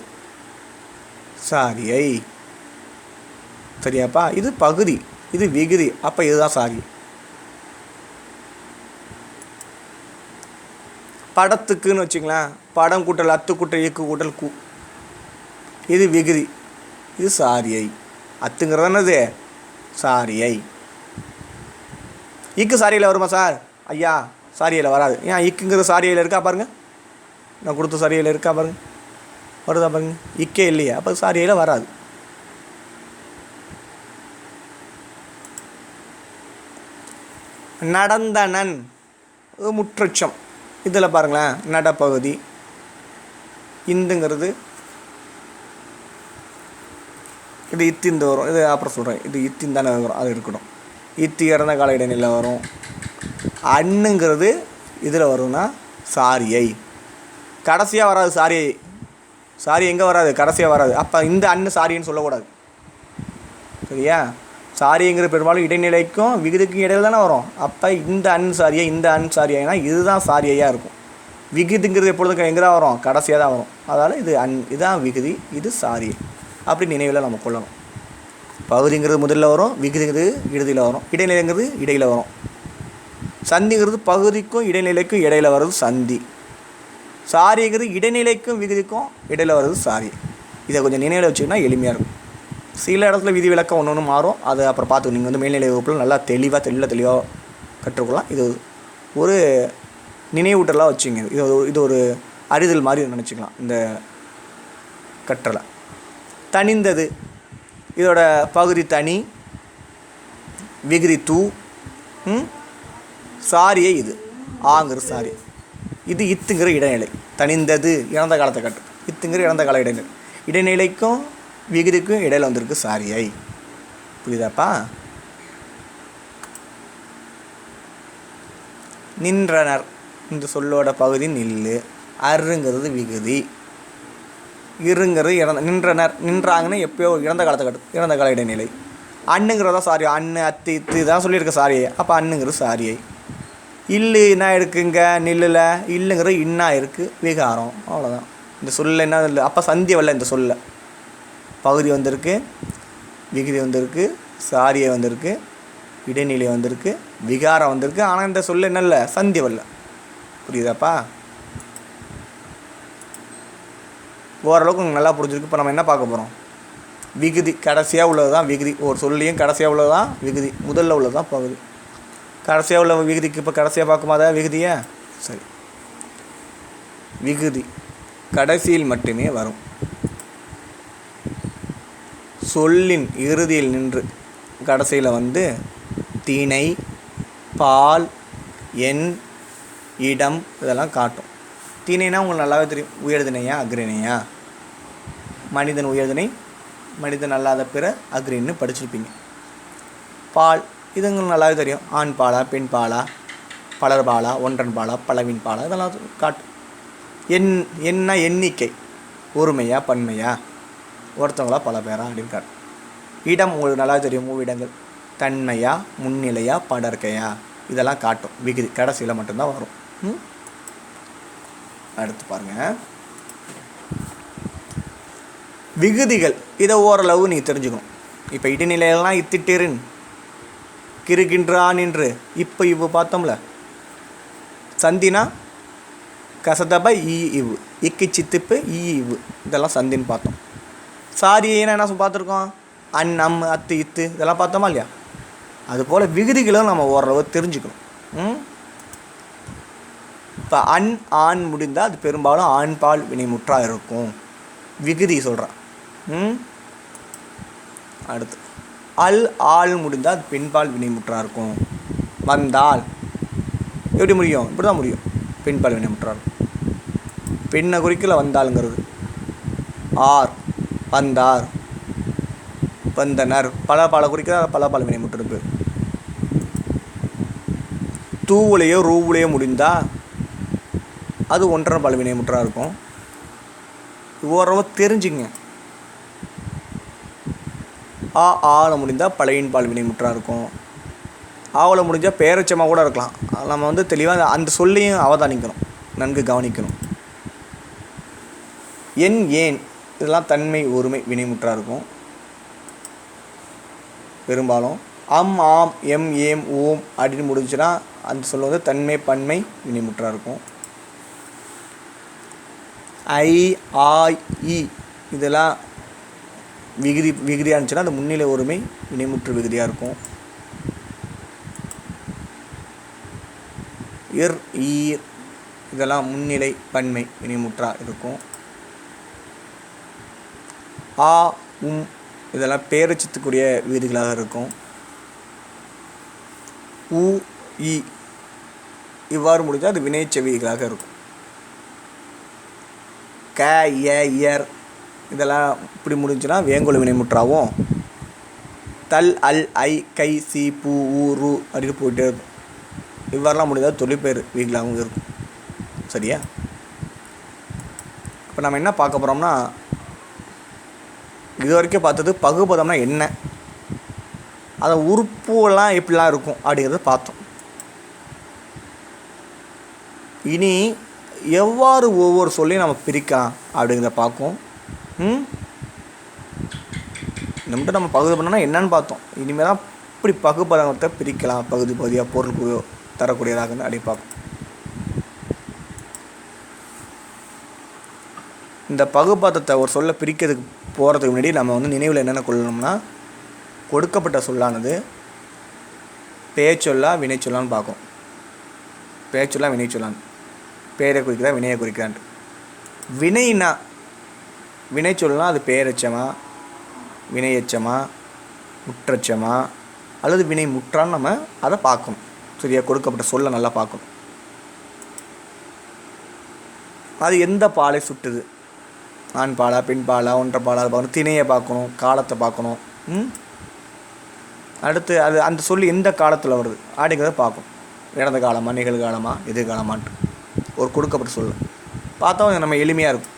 சாரியை. சரியாப்பா? இது பகுதி, இது விகுதி. அப்போ இதுதான் சாரி. படத்துக்குன்னு வச்சுங்களேன். படம் கூட்டல் அத்து கூட்டல் இக்கு கூட்டல் கு இது விகுதி, இது சாரியை. அத்துங்கிறது என்னது? சாரியை. இக்கு சாரியில் வருமா சார்? ஐயா சாரியில் வராது. ஏன்? இக்குங்கிறது சாரியில் இருக்கா பாருங்கள். நான் கொடுத்த சாரியில் இருக்கா பாருங்கள், வருதா பாருங்க. இக்கே இல்லையா? அப்போ சாரியில் வராது. நடந்தனன் முற்றச்சம். இதில் பாருங்களேன், நடப்பகுதி. இந்துங்கிறது இது இத்திந்து வரும். இது அப்புறம் சொல்கிறேன். இது இத்திந்தானே வரும், அது இருக்கட்டும். இத்தி இறந்த கால இடைநிலையில் வரும். அண்ணுங்கிறது இதில் வரும்னா சாரியை. கடைசியாக வராது சாரியை. சாரி எங்கே வராது? கடைசியாக வராது. அப்போ இந்த அண்ணு சாரின்னு சொல்லக்கூடாது. சரியா? சாரிங்கிற பெரும்பாலும் இடைநிலைக்கும் விகுதிக்கும் இடையில தானே வரும். அப்போ இந்த அன் சாரியை, இந்த அன் சாரியானா இதுதான் சாரியையாக இருக்கும். விகுதிங்கிறது எப்பொழுதும் எங்கே தான் வரும்? கடைசியாக தான் வரும். அதனால் இது இதுதான் விகுதி, இது சாரியை. அப்படி நினைவில் நம்ம கொள்ளணும். பகுதிங்கிறது முதல்ல வரும், விகுதிங்கிறது இறுதியில் வரும், இடைநிலைங்கிறது இடையில் வரும். சந்திங்கிறது பகுதிக்கும் இடைநிலைக்கும் இடையில் வர்றது சந்தி. சாரிங்கிறது இடைநிலைக்கும் விகுதிக்கும் இடையில் வர்றது சாரி. இதை கொஞ்சம் நினைவில் வச்சுக்கினா எளிமையாக இருக்கும். சில இடத்துல விதி விளக்கம் ஒன்று மாறும். அதை அப்புறம் பார்த்துக்கணும். நீங்கள் மேல்நிலை வகுப்பில் நல்லா தெளிவாக கற்றுக்கொள்ளலாம். இது ஒரு நினைவூட்டலாக வச்சுங்க. இது ஒரு அறிதல் மாதிரி நினச்சிக்கலாம் இந்த கற்றலை. தனிந்தது, இதோட பகுதி தனி, விகுதி தூ, சாரியை இது ஆங்கிற சாரி. இது இத்துங்கிற இடைநிலை. தனிந்தது இறந்த காலத்தை கட்டு. இத்துங்கிற இறந்த கால இடைநிலை. இடைநிலைக்கும் விகுதிக்கும் இடையில் வந்திருக்கு சாரியை. புரியுதாப்பா? நின்றனர் இந்த சொல்லோட பகுதி நில்லு. அருங்கிறது விகுதி. இருங்கிறது நின்றனர், நின்றாங்கன்னு எப்போயோ இறந்த காலத்தை இறந்த கால இடைநிலை. அண்ணுங்கிறதா சாரி, அண்ணு அத்து இத்து இதான் சொல்லியிருக்க சாரியை. அப்போ அண்ணுங்கிறது சாரியை. இல்லு என்ன இருக்குங்க நில்லில், இல்லுங்கிறது இன்னா இருக்குது விகாரம். அவ்வளோதான். இந்த சொல்ல என்ன இல்லை, அப்போ சந்தி வரல. இந்த சொல்ல பகுதி வந்திருக்கு, விகுதி வந்திருக்கு, சாரியை வந்திருக்கு, இடைநிலை வந்திருக்கு, விகாரம் வந்திருக்கு. ஆனால் இந்த சொல்ல என்ன இல்லை, சந்தி வரல. புரியுதாப்பா? ஓரளவுக்கு உங்களுக்கு நல்லா புரிஞ்சிருக்கு. இப்போ நம்ம என்ன பார்க்க போகிறோம், விகுதி. கடைசியாக உள்ளது தான் விகுதி. ஒரு சொல்லியும் கடைசியாக உள்ளது தான் விகுதி, முதல்ல உள்ளது தான் பகுதி. கடைசியாக உள்ள விகுதிக்கு இப்போ கடைசியாக பார்க்கும்போதா விகுதியை? சரி, விகுதி கடைசியில் மட்டுமே வரும். சொல்லின் இறுதியில் நின்று கடைசியில் வந்து திணை, பால், எண், இடம் இதெல்லாம் காட்டும். திணைனா உங்களுக்கு நல்லாவே தெரியும். உயர்திணையா அக்ரிணையா? மனிதன் உயர்திணை, மனிதன் அல்லாத பிற அக்ரின்னு படிச்சிருப்பீங்க. பால் இது உங்களுக்கு நல்லாவே தெரியும். ஆண் பாலா பெண் பாலா, பலர் பாலா ஒன்றன் பாலா பலவின் பாலா இதெல்லாம் காட்டும். என்ன எண்ணிக்கை, ஒருமையா பன்மையா, ஒருத்தவங்களா பல பேரா அப்படின்னு காட்டும். இடம் உங்களுக்கு நல்லா தெரியும். மூவிடங்கள் தன்மையா முன்னிலையா படற்கையா இதெல்லாம் காட்டும். விகுதி கடைசியில் மட்டும்தான் வரும். அடுத்து பாருங்கள், விகுதிகள். இதை ஓரளவு நீங்கள் தெரிஞ்சுக்கணும். இப்போ இடைநிலையெல்லாம் இத்திட்டிருன் கிருகின்றான் என்று இப்போ பார்த்தோம்ல. சந்தினா கசதப இவ், இக்கு சித்துப்பு இவ் இதெல்லாம் சந்தின்னு பார்த்தோம். சாரினா என்ன பார்த்துருக்கோம், அன் அம் அத்து இத்து இதெல்லாம் பார்த்தோமா இல்லையா? அதுபோல் விகுதிகளும் நம்ம ஓரளவு தெரிஞ்சுக்கணும். இப்போ அன் ஆண் முடிந்தால் அது பெரும்பாலும் ஆண்பால் வினைமுற்றாக இருக்கும். விகுதி சொல்கிறான். அடுத்து அல் ஆள் முடிந்தால் அது பெண்பால் வினைமுற்றாக இருக்கும். வந்தால் எப்படி முடியும், இப்படி தான் முடியும். பெண்பால் வினைமுற்றாக இருக்கும். பெண்ணை குறிக்கல வந்தாளுங்கிறது. ஆர் வந்தார், வந்தனர் பல குறிக்கிற பல வினைமுற்று பேர். தூவுலையோ ரூவுலையோ முடிந்தால் அது ஒன்றரை பல வினைமுற்றாக இருக்கும். ஓரளவு தெரிஞ்சுங்க. ஆளை முடிந்தால் பழையின் பால் வினைமுற்றாக இருக்கும். ஆவலை முடிஞ்சால் பேரச்சமாக கூட இருக்கலாம். நம்ம வந்து தெளிவாக அந்த சொல்லையும் அவதானிக்கணும், நன்கு கவனிக்கணும். என் ஏன் இதெல்லாம் தன்மை ஒருமை வினைமுற்றாக இருக்கும் பெரும்பாலும். அம் ஆம் எம் ஏம் ஓம் அப்படின்னு முடிஞ்சுன்னா அந்த சொல்ல வந்து தன்மை பன்மை வினைமுற்றாக இருக்கும். ஐ ஆய் இ இதெல்லாம் விகுதியாக இருந்துச்சுன்னா அது முன்னிலை ஒருமை வினைமுற்று விகுதியாக இருக்கும். இர் ஈர் இதெல்லாம் முன்னிலை பன்மை வினைமுற்றாக இருக்கும். ஆ இதெல்லாம் பேரச்சத்துக்குரிய விகுதிகளாக இருக்கும். உ இ இவ்வாறு முடிஞ்சால் அது வினைச்ச விதிகளாக இருக்கும். க எர் இதெல்லாம் இப்படி முடிஞ்சுன்னா வேங்கோல வினைமுற்றாகவும். தல் அல் ஐ கை சி பூ ஊ ரு அப்படின்னு போயிட்டே இருக்கும். இவ்வாறெல்லாம் முடிஞ்சால் தொழிற்பெயர் விதிகளாகவும் இருக்கும். சரியா? இப்போ நம்ம என்ன பார்க்க போகிறோம்னா, இது வரைக்கும் பார்த்தது பகுபதம்னா என்ன, அதை உறுப்புலாம் எப்படிலாம் இருக்கும் அப்படிங்கிறத பார்த்தோம். இனி எவ்வாறு ஒவ்வொரு சொல்லையும் நம்ம பிரிக்கலாம் அப்படிங்கிறத பார்க்கும். நம்மகிட்ட நம்ம பகுதி பண்ணோன்னா என்னன்னு பார்த்தோம். இனிமேல் தான் இப்படி பகுபதத்தை பிரிக்கலாம், பகுதி பகுதியாக பொருள் தரக்கூடியதாக அப்படி பார்க்கும். இந்த பகுபதத்தை ஒரு சொல்ல பிரிக்கிறதுக்கு போகிறதுக்கு முன்னாடி நம்ம வந்து நினைவில் என்னென்ன கொள்ளணும்னா, கொடுக்கப்பட்ட சொல்லானது பேச்சொல்லா வினைச்சொல்லான்னு பார்க்கும். பேச்சொல்லா வினைச்சொல்லான்னு, பேரை குறிக்கிறா வினையை குறிக்கிறான்ட்டு. வினைனா வினைச்சொல்னா அது பேரெச்சமா வினையச்சமா முற்றச்சமா அல்லது வினை முற்றான்னு நம்ம அதை பார்க்கணும். சரியா? கொடுக்கப்பட்ட சொல்ல நல்லா பார்க்கணும். அது எந்த பாலை சுட்டுது, ஆண் பாலா பெண் பாலா ஒன்றை பாலா அதை பார்க்கணும். திணையை பார்க்கணும், காலத்தை பார்க்கணும். அடுத்து அது அந்த சொல்லி எந்த காலத்தில் வருது அப்படிங்கிறத பார்க்கணும். இறந்த காலமா நிகழ்காலமா எதிர்காலமான்ட்டு ஒரு கொடுக்கப்பட்ட சொல்ல பார்த்தா நம்ம எளிமையாக இருக்கும்.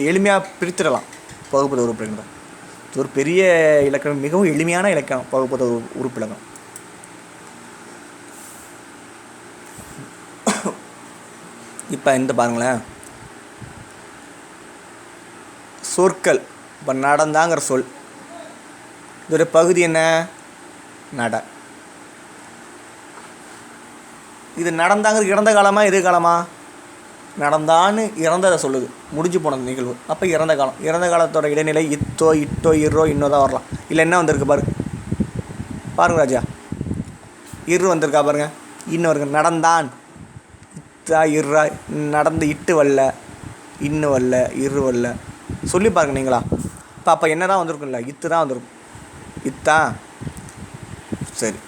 எளிமையாக பிரித்திடலாம் பகுப்பத உறுப்பிலக்கணம். இது ஒரு பெரிய இலக்கணம், மிகவும் எளிமையான இலக்கணம் பகுப்பத உறுப்பிலக்கணம். இப்போ இந்த பாருங்களேன், சொற்கள். இப்போ நடந்தாங்கிற சொல், இதோட பகுதி என்ன? நட. இது நடந்தாங்கிற இறந்த காலமா எதிர்காலமா? நடந்தான்னு இறந்ததை சொல்லுது, முடிஞ்சு போன நிகழ்வு. அப்போ இறந்த காலம். இறந்த காலத்தோட இடைநிலை இத்தோ இட்டோ இர்ரோ இன்னோ தான் வரலாம். இல்லை என்ன வந்திருக்கு பாருங்க ராஜா, இரு வந்திருக்கா பாருங்க, இன்னும் இருக்கு. நடந்தான் இத்தா இர்ரா, நடந்து இட்டு வரல, இன்னும் வரல, இரு வரல, சொல்லி பாருங்க நீங்களா. அப்போ என்ன தான் வந்திருக்குல்ல, இத்து தான் வந்திருக்கும். இத்தா சரி.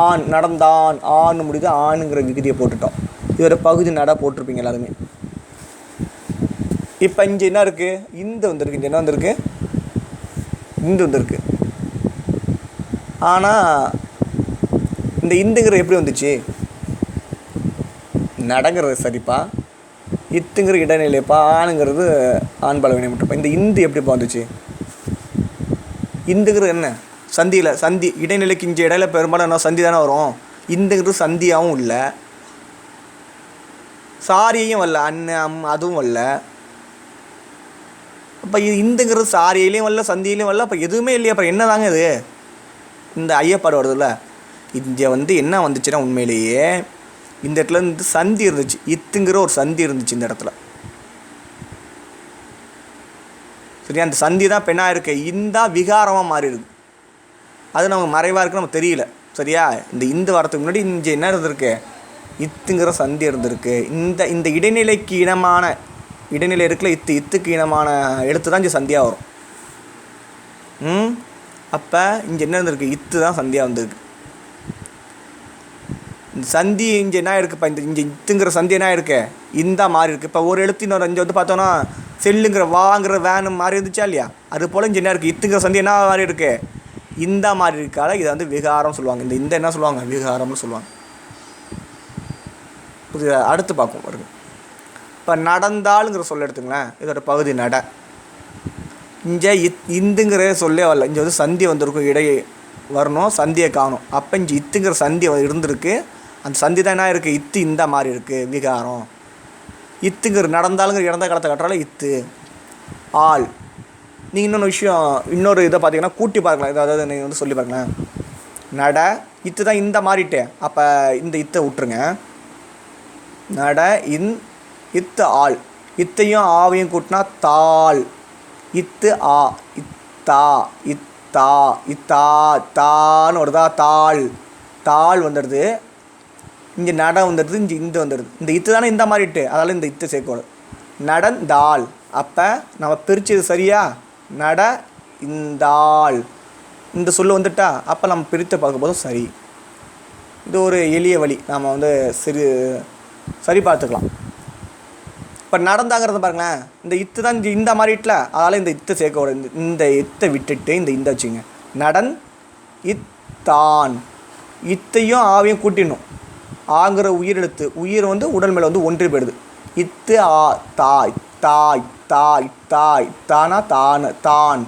ஆண் நடந்தான், ஆண் முடியுது, ஆணுங்கிற விகுதியை போட்டுட்டோம். இதோட பகுதி நட போட்டிருப்பீங்க எல்லாருமே. இப்போ இங்கே என்ன இருக்குது? இந்த வந்திருக்கு. இங்கே என்ன வந்திருக்கு? இந்த வந்திருக்கு. ஆனால் இந்த இந்துங்கிற எப்படி வந்துச்சு? நடங்கிறது சரிப்பா, இத்துங்கிற இடைநிலைப்பா, ஆணுங்கிறது ஆண்பால் வினை மட்டும்ப்பா. இந்த இந்து எப்படிப்பா வந்துச்சு? இந்துங்கிறது என்ன? சந்தியில் சந்தி இடைநிலைக்கு இங்கே இடையில பெரும்பாலும் என்ன சந்தி தானே வரும். இந்துங்கிறது சந்தியாகவும் இல்லை, சாரியையும் வரல, அண்ணன் அதுவும் வரல. அப்போ இது இந்துங்கிறது சாரியிலையும் வரல, சந்தியிலையும் வரல. அப்போ எதுவுமே இல்லையா? அப்புறம் என்ன தாங்க இது? இந்த ஐயப்பாடு வருதுல்ல, இங்கே என்ன வந்துச்சுன்னா உண்மையிலேயே இந்த இடத்துல சந்தி இருந்துச்சு, இத்துங்கிற ஒரு சந்தி இருந்துச்சு இந்த இடத்துல. சரியா? அந்த சந்தி தான் பெண்ணாக இருக்கு, இந்தா விகாரமாக மாறி இருக்கு. அது நமக்கு மறைவாக இருக்கு, நமக்கு தெரியல. சரியா? இந்த இந்து வரத்துக்கு முன்னாடி இங்கே என்ன இருந்திருக்கு? இத்துங்கிற சந்தி இருந்திருக்கு. இந்த இடைநிலைக்கு இனமான இடைநிலை இருக்குல்ல, இத்துக்கு இனமான எழுத்து தான் இங்கே சந்தியாக வரும். அப்போ இங்கே என்ன இருந்திருக்கு? இத்து தான் சந்தியாக வந்திருக்கு. இந்த சந்தி இங்கே என்ன இருக்குப்பா? இங்கே இத்துங்கிற சந்தி என்ன இருக்கு? இந்தா மாறி இருக்குது. இப்போ ஒரு எழுத்து இன்னொரு இங்கே பார்த்தோன்னா செல்லுங்கிற வாங்கிற வேனு மாறி இருந்துச்சா இல்லையா? அது போல் இங்கே என்ன இருக்குது? இத்துங்கிற சந்தி என்ன மாறி இருக்குது? இந்தா மாறி இருக்கால. இதை விகாரம் சொல்லுவாங்க. இந்த என்ன சொல்லுவாங்க? விகாரம்னு சொல்லுவாங்க. புரியுதா? அடுத்து பார்ப்போம் வருங்க. இப்போ நடந்தாளுங்கிற சொல்ல எடுத்துங்களேன், இதோட பகுதி நட. இங்கே இந்துங்கிற சொல்லே வரல, இங்கே சந்தி வந்திருக்கும், இடையே வரணும், சந்தியை காணும். அப்போ இங்கே இத்துங்கிற சந்தி இருந்திருக்கு. அந்த சந்தி தான் என்ன இருக்குது? இத்து இந்த மாதிரி இருக்குது, விகாரம். இத்துங்கிற நடந்தாளுங்கிற இறந்த காலத்தை கட்டுறால இத்து. ஆள். நீங்கள் இன்னொன்று விஷயம், இன்னொரு இதை பார்த்தீங்கன்னா கூட்டி பார்க்கலாம். அதாவது நீங்கள் சொல்லி பார்க்கலாம். நட இத்து தான் இந்த மாறிட்டு, அப்போ இந்த இத்தை விட்டுருங்க. நட இத்து ஆள். இத்தையும் ஆவையும் கூட்டினா தாள். இத்து ஆ, இத்தா, இத்தா, இத்தா, தான்னு வருதா? தாள். தாள் வந்துடுது. இங்கே நட வந்துடுது, இங்கே இந்த வந்துடுது. இந்த இத்து தானே இந்த மாறிட்டு, அதனால் இந்த இத்தை சேர்க்கணும். நடந்தாள். அப்போ நம்ம பிரித்தது சரியா? நட இந்தாள். இந்த சொல்லு வந்துட்டா, அப்போ நம்ம பிரித்து பார்க்கும்போதும் சரி. இது ஒரு எளிய வழி, நாம் சரி பார்த்துக்கலாம். இப்போ நடந்தாங்கிறத பாருங்களேன், இந்த இத்து தான் இந்த மாதிரி இட்டில், அதனால் இந்த இத்தை சேர்க்க, இந்த இத்தை விட்டுட்டு இந்த வச்சுங்க. நடன் இத்தான். இத்தையும் ஆவையும் கூட்டிடணும். ஆங்கிற உயிரெழுத்து, உயிர் உடல் மேலே ஒன்றி போயிடுது. இத்து ஆ, தாய் தாய் தாய் தாய் தானா தான் தான்.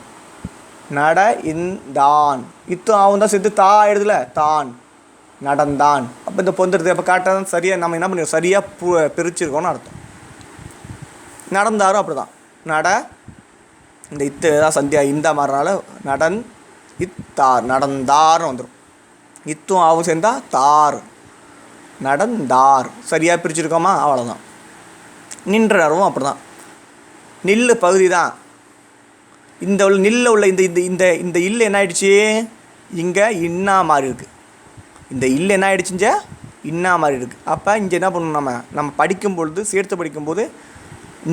நட இந்தான். இத்தும் ஆவும் தான் சேர்த்து தா ஆயிடுதுல, தான். நடந்தான். அப்போ இந்த பொந்துடுது. அப்போ கரெக்டாக சரியாக நம்ம என்ன பண்ணிடுவோம்? சரியாக பிரிச்சிருக்கோன்னு அர்த்தம். நடந்தாரும் அப்படி தான். நட இந்த இத்து தான் சந்தியா இந்த மாதிரினால நடன் இத்தார், நடந்தார்னு வந்துடும். இத்தும் ஆவும் சேர்ந்தா தார், நடந்தார். சரியாக பிரிச்சுருக்கோமா? அவ்வளோதான். நின்ற நேரமும் அப்படி தான். நில்லு பகுதி தான். இந்த நில்ல உள்ள இந்த இந்த இந்த இல்லு என்ன ஆயிடுச்சு? இங்கே இன்னா மாதிரி இருக்குது. இந்த இல்லு என்ன ஆயிடுச்சுங்க? இன்னா மாதிரி இருக்குது. அப்போ இங்கே என்ன பண்ணணும்? நம்ம படிக்கும்பொழுது, சேர்த்து படிக்கும்போது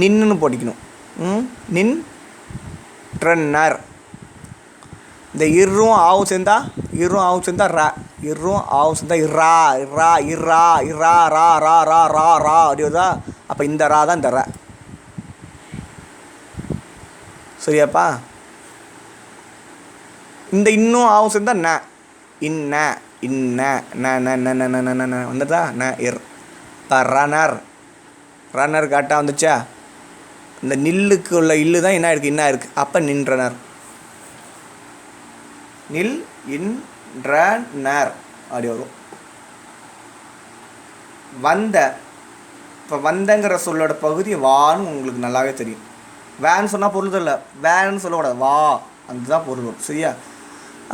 நின்னுன்னு படிக்கணும். நின் ட்ரன்னர். இந்த இர்ரும் ஆவும் சேர்ந்தா ரா. இர்ரும் ஆவும் சேர்ந்தா இர்ரா, இர்ரா, இர்ரா, இர்ரா, ரா, ரா, ரா, ரா, ரா அப்படி வருதா? அப்போ இந்த ரா தான் இந்த ரா. சரியாப்பா? இந்த இன்னும் ஆவும் சேர்ந்தா ந. இன்ன இன்ன ந வந்துட்டா ந இர். இப்போ ரன்னர். ரன்னர் கரெக்டாக வந்துச்சா? இந்த நில்லுக்கு உள்ள இல்லு தான் என்ன இருக்குது, இன்னா இருக்குது. அப்போ நின்றனர். நில் இன்றனர் அப்படி வரும். வந்த, இப்போ வந்தங்கிற சொல்லோட பகுதி வான்னு உங்களுக்கு நல்லாவே தெரியும். வேன்னு சொன்னால் பொருள் இல்லை, வேன்னு சொல்லக்கூடாது, வா அதுதான் பொருள் வரும். சரியா?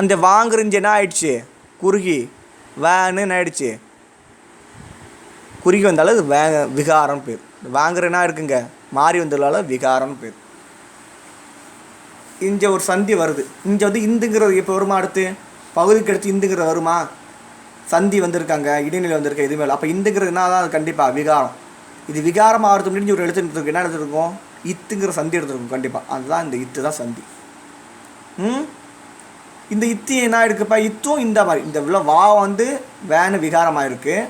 அந்த வாங்குறிஞ்சு என்ன ஆயிடுச்சு, குறுகி வேன்னு என்ன ஆயிடுச்சு, குறுகி வந்தாலும் அது விகாரம் பேர். வாங்குற என்ன இருக்குங்க, மாறி வந்ததால விகாரம்னு பேர். இங்கே ஒரு சந்தி வருது, இங்கே வந்து இந்துங்கிறது இப்போ வருமா, அடுத்து பகுதிக்கு அடுத்து இந்துங்கிறது வருமா, சந்தி வந்திருக்காங்க, இடைநிலை வந்திருக்க, இதுமே இல்லை. அப்போ இந்துங்கிறது என்ன தான், அது கண்டிப்பாக விகாரம். இது விகாரம் ஆகிறது முடிஞ்சு ஒரு எழுத்துருக்கு, என்ன எடுத்துருக்கோம், இத்துங்கிற சந்தி எடுத்துருக்கும் கண்டிப்பாக. அதுதான் இந்த இத்து தான் சந்தி. இந்த இத்தி என்ன இருக்குப்பா, இத்தும் இந்த மாதிரி இந்த உள்ள வா வந்து வேன்னு விகாரமாக இருக்குது,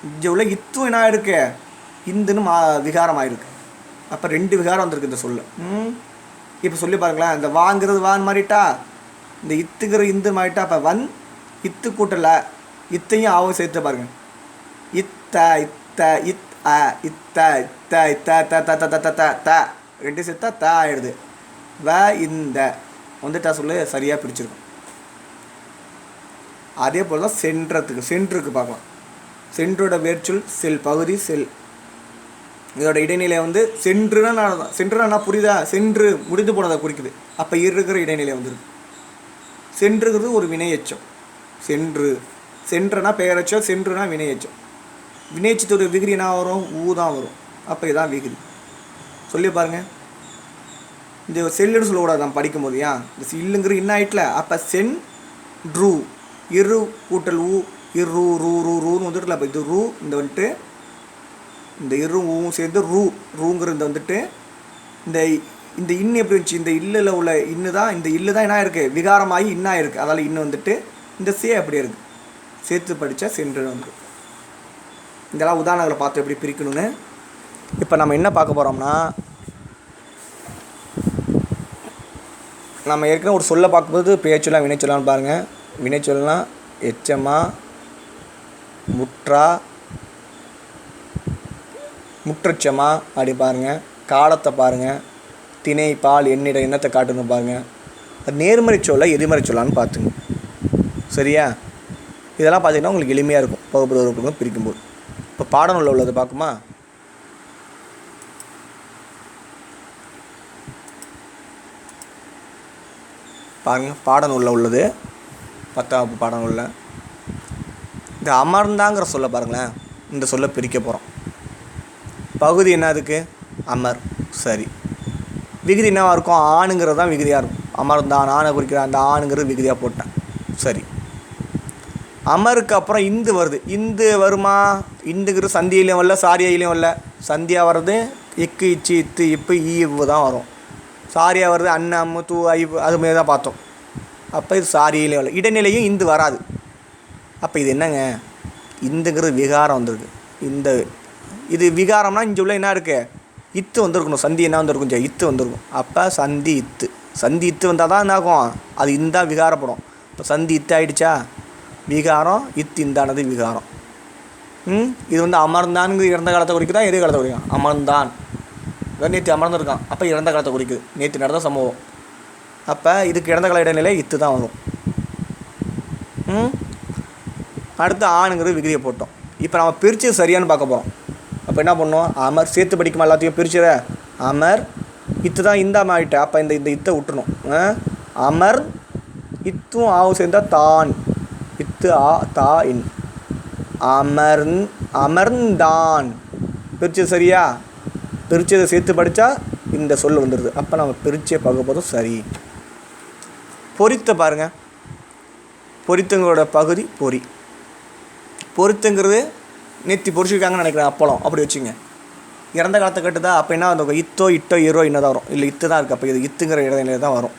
இங்கே உள்ள இத்தும் என்ன இருக்கு, இந்துன்னு விகாரமாக இருக்குது. அப்போ 2 விகாரம் வந்திருக்கு இந்த சொல்லு. இப்போ சொல்லி பாருங்களேன், இந்த வாங்கிறது வான் மாறிட்டா, இந்த இத்துங்கிற இந்து மாறிட்டா. அப்போ வன் இத்து கூட்டலை, இத்தையும் ஆவும் சேர்த்து பாருங்க, இத்த இத்த இத் அ இத்த இத்த இத்த த த த த த த 2 சேர்த்தா த ஆயிடுது. வ இந்த வந்துட்டா சொல்லு சரியாக பிரிச்சிருக்கும். அதே போல் தான் சென்றுக்கு பார்க்கலாம். சென்றோட வேர்ச்சொல் செல், பகுதி செல். இதோட இடைநிலை வந்து சென்றுனா சென்றுனா புரியுதா, சென்று முடிந்து போனதை குறிக்குது. அப்போ இருக்கிற இடைநிலை வந்துருக்கு. சென்றுங்கிறது ஒரு வினையச்சம். சென்றுனா பெயரச்சம், சென்றுனா வினையச்சம். வினையச்சத்தோட விகிரி என்ன வரும், ஊ தான் வரும். அப்போ இதான் விகிரி. சொல்லி பாருங்கள். இந்த செல்லுன்னு சொல்லக்கூடாது நம்ம படிக்கும்போது. ஏன் இந்த இல்லுங்கிற இன்னும் ஆயிட்டல. அப்போ சென் ட்ரூ, இரு கூட்டல் ஊ, இரு ரூ ரூ ரூன்னு வந்துட்டுல. அப்போ இது ரூ, இந்த வந்துட்டு இந்த இரு ஊவும் சேர்ந்து ரூங்கிறது இந்த வந்துட்டு இந்த இந்த இன்னு எப்படி இருந்துச்சு, இந்த இல்லில் உள்ள இன்னு தான், இந்த இல்லு தான் என்ன இருக்குது, விகாரமாகி இன்னா இருக்குது. அதால் இன்னும் வந்துட்டு இந்த சே அப்படி இருக்குது, சேர்த்து படித்தா சென்று வந்து. இதெல்லாம் உதாரணங்களை பார்த்து எப்படி பிரிக்கணும்னு. இப்போ நம்ம என்ன பார்க்க போகிறோம்னா, நம்ம ஏற்கனவே ஒரு சொல்ல பார்க்கும்போது பேச்சொல்லாம் வினைச்சொல்லான்னு பாருங்கள். வினைச்சொல்லாம் எச்சமா, முற்றா, முற்றச்சமா அப்படி பாருங்கள். காலத்தை பாருங்கள். திணை, பால், எண்ணிட, எண்ணத்தை காட்டணும் பாருங்கள். அது நேர்மறை சொல்ல எதிர்மறை சொல்லான்னு பார்த்துங்க. சரியா? இதெல்லாம் பார்த்தீங்கன்னா உங்களுக்கு எளிமையாக இருக்கும் வகுப்பு வகுப்புக்கும் பிரிக்கும்போது. இப்போ பாடநூலில் உள்ளது பார்க்குமா? பாருங்கள், பாடநூலில் உள்ளது 10ஆம் வகுப்பு பாடநூலில் இந்த அமர்ந்தாங்கிற சொல்ல பாருங்களேன். இந்த சொல்ல பிரிக்க போகிறோம். பகுதி என்ன அதுக்கு, அமர். சரி, விகுதி என்னவாக இருக்கும், ஆணுங்கிறது தான் விகுதியாக இருக்கும். அமர்ந்தான், ஆணை குறிக்கிற அந்த ஆணுங்கிறது விகுதியாக போட்டேன். சரி, அமருக்கு அப்புறம் இந்து வருது. இந்து வருமா, இந்துங்கிறது சந்தியிலையும் வரல, சாரியிலையும் வரல. சந்தியாக வர்றது இக்கு, இச்சு, இத்து, இப்பு, ஈவு தான் வரும். சாரியாக வருது அன்னு, அம்மு, தூ, ஐவு, அதுமாரி தான் பார்த்தோம். அப்போ இது சாரியிலையும் வரல. இடைநிலையும் இந்து வராது. அப்போ இது என்னங்க, இந்துங்கிறது விகாரம் வந்திருக்கு. இந்த இது விகாரம்னா இங்கே உள்ள என்ன இருக்குது, இத்து வந்திருக்கணும். சந்தி என்ன வந்திருக்கும், இத்து வந்திருக்கும். அப்போ சந்தி இத்து, சந்தி இத்து வந்தால் தான் என்ன ஆகும், அது இந்தா விகாரப்படும். இப்போ சந்தி இத்து ஆகிடுச்சா, விகாரம். இத்து இந்தானது விகாரம். இது வந்து அமர்ந்தான்ங்கிறது இறந்த காலத்தை குறிக்குதா, எதிர் காலத்தை குறிக்கும். அமர்ந்தான் நேற்று அமர்ந்திருக்கான், அப்போ இறந்த காலத்தை குறிக்குது, நேற்று நடந்த சம்பவம். அப்போ இதுக்கு இறந்த கால இடைநிலை இத்து தான் வரும். அடுத்து ஆணுங்கிறது விகுதியை போட்டோம். இப்போ நம்ம பிரித்து சரியானு பார்க்க போகிறோம். அப்போ என்ன பண்ணோம், அமர் சேர்த்து படிக்குமா, எல்லாத்தையும் பிரிச்சுற. அமர் இத்து தான் இந்த ஆகிட்ட. அப்போ இந்த இத்தை விட்டுணும். அமர் இத்தும் ஆவும் சேர்ந்தால் தான், இத்து ஆ தா இன். அமர்ந்தான் பிரிச்சது சரியா, பிரிச்சதை சேர்த்து படித்தா இந்த சொல் வந்துடுது. அப்போ நம்ம பிரிச்சே பார்க்க போதும். சரி, பொரித்த பாருங்கள். பொரித்தங்களோட பகுதி பொறி. பொரித்தங்கிறது நேற்று பொரிச்சிருக்காங்கன்னு நினைக்கிறேன், அப்பளம் அப்படி வச்சுங்க. இறந்த காலத்தை கட்டுதா, அப்போ என்ன வந்து இத்தோ இட்டோ இரோ இன்னும் தான் வரும். இல்லை இத்து தான் இருக்குது. அப்போ இது இத்துங்கிற இடைநிலை தான் வரும்.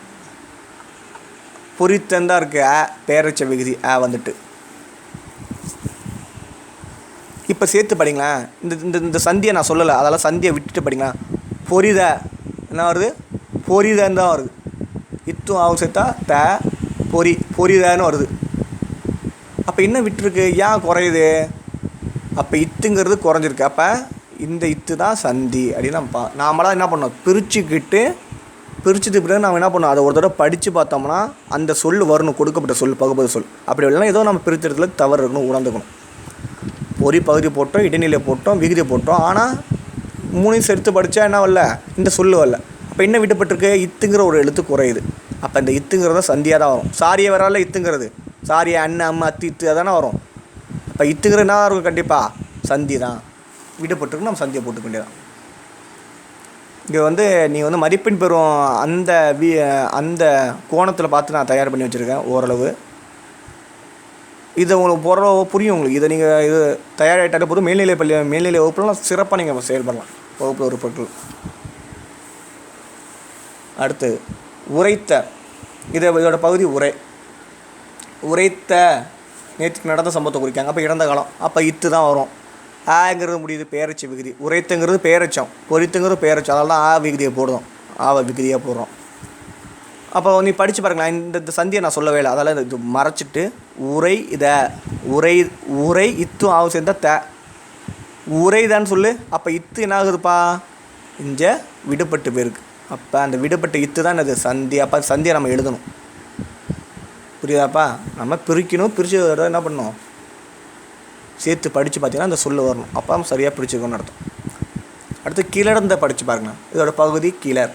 பொரித்தந்தான் இருக்குது. பேரச்ச விகுதி வந்துட்டு. இப்போ சேர்த்து படிங்களேன். இந்த சந்தியை நான் சொல்லலை, அதெல்லாம் சந்தியை விட்டுட்டு படிங்களேன். பொரித என்ன வருது, பொரிதன்னு தான் வருது. இத்தும் ஆகும் சேர்த்தா பொரிதன்னு வருது. அப்போ என்ன விட்டுருக்கு, ஏன் குறையுது, அப்போ இத்துங்கிறது குறைஞ்சிருக்கு. அப்போ இந்த இத்து தான் சந்தி அப்படின்னு நம்ம நாமளாக என்ன பண்ணோம், பிரிச்சுக்கிட்டு பிரிச்சுட்டு பிறகு நம்ம என்ன பண்ணோம், அதை ஒரு தடவை படித்து பார்த்தோம்னா அந்த சொல் வரணும், கொடுக்கப்பட்ட சொல் பகுபத சொல். அப்படி இல்லைன்னா ஏதோ நம்ம பிரித்தெடுத்துல தவறு இருக்கணும், உணர்ந்துக்கணும். பொறி பகுதி போட்டோம், இடைநிலை போட்டோம், விகுதி போட்டோம். ஆனால் 3 சேர்த்து படித்தா என்ன வரல, இந்த சொல் வரல. அப்போ என்ன விட்டுப்பட்டிருக்கு, இத்துங்கிற ஒரு எழுத்து குறையுது. அப்போ இந்த இத்துங்கிறத சந்தியாக தான் வரும். சாரியை வரால இத்துங்கிறது, சாரியை அண்ணன் அம்மா அத்தி இத்து அதானே வரும். அப்போ இத்துங்கிற என்ன இருக்கும், கண்டிப்பாக சந்தி தான். விடுபட்டுருக்கு, நம்ம சந்தியை போட்டுக்க வேண்டியதான். இங்கே நீ மதிப்பெண் பெறும் அந்த கோணத்தில் பார்த்து நான் தயார் பண்ணி வச்சுருக்கேன் ஓரளவு. இதை உங்களுக்கு ஓரளவு புரியும் உங்களுக்கு. இதை நீங்கள் இது தயாராகிட்டாலே போதும். மேல்நிலை வகுப்புலாம் சிறப்பாக நீங்கள் செயல்படலாம் வகுப்பு உறுப்புகள். அடுத்து உரைத்த, இதோட பகுதி உரைத்த நேற்றுக்கு நடந்த சம்பவத்தை குறிக்காங்க. அப்போ இறந்த காலம், அப்போ இத்து தான் வரும். ஆங்கிறது முடியுது பேரச்சி விகுதி. உரைத்துங்கிறது பேரச்சம், பொறித்துங்கிறது பேரச்சம். அதனால தான் ஆ விகுதியை போடுறோம், ஆவ விகுதியாக போடுறோம். அப்போ நீ படித்து பாருங்களேன். இந்த சந்தியை நான் சொல்லவே இல்லை, அதெல்லாம் இது மறைச்சிட்டு உரை இதை உரை இத்தும் ஆகும் சேர்ந்தா உரைதான்னு சொல்லு. அப்போ இத்து என்ன ஆகுதுப்பா, இங்கே விடுபட்டு போயிருக்கு. அப்போ அந்த விடுபட்ட இத்து தான் அது சந்தி. அப்போ சந்தியை நம்ம எழுதணும், புரியுதாப்பா? நம்ம பிரிக்கணும், பிரித்து என்ன பண்ணணும், சேர்த்து படித்து பார்த்தீங்கன்னா அந்த சொல்ல வரணும். அப்போ நம்ம சரியாக பிரிச்சுக்கணும்னு அர்த்தம். அடுத்து கிளர்ந்த படித்து பாருங்க. இதோட பகுதி கிளர்.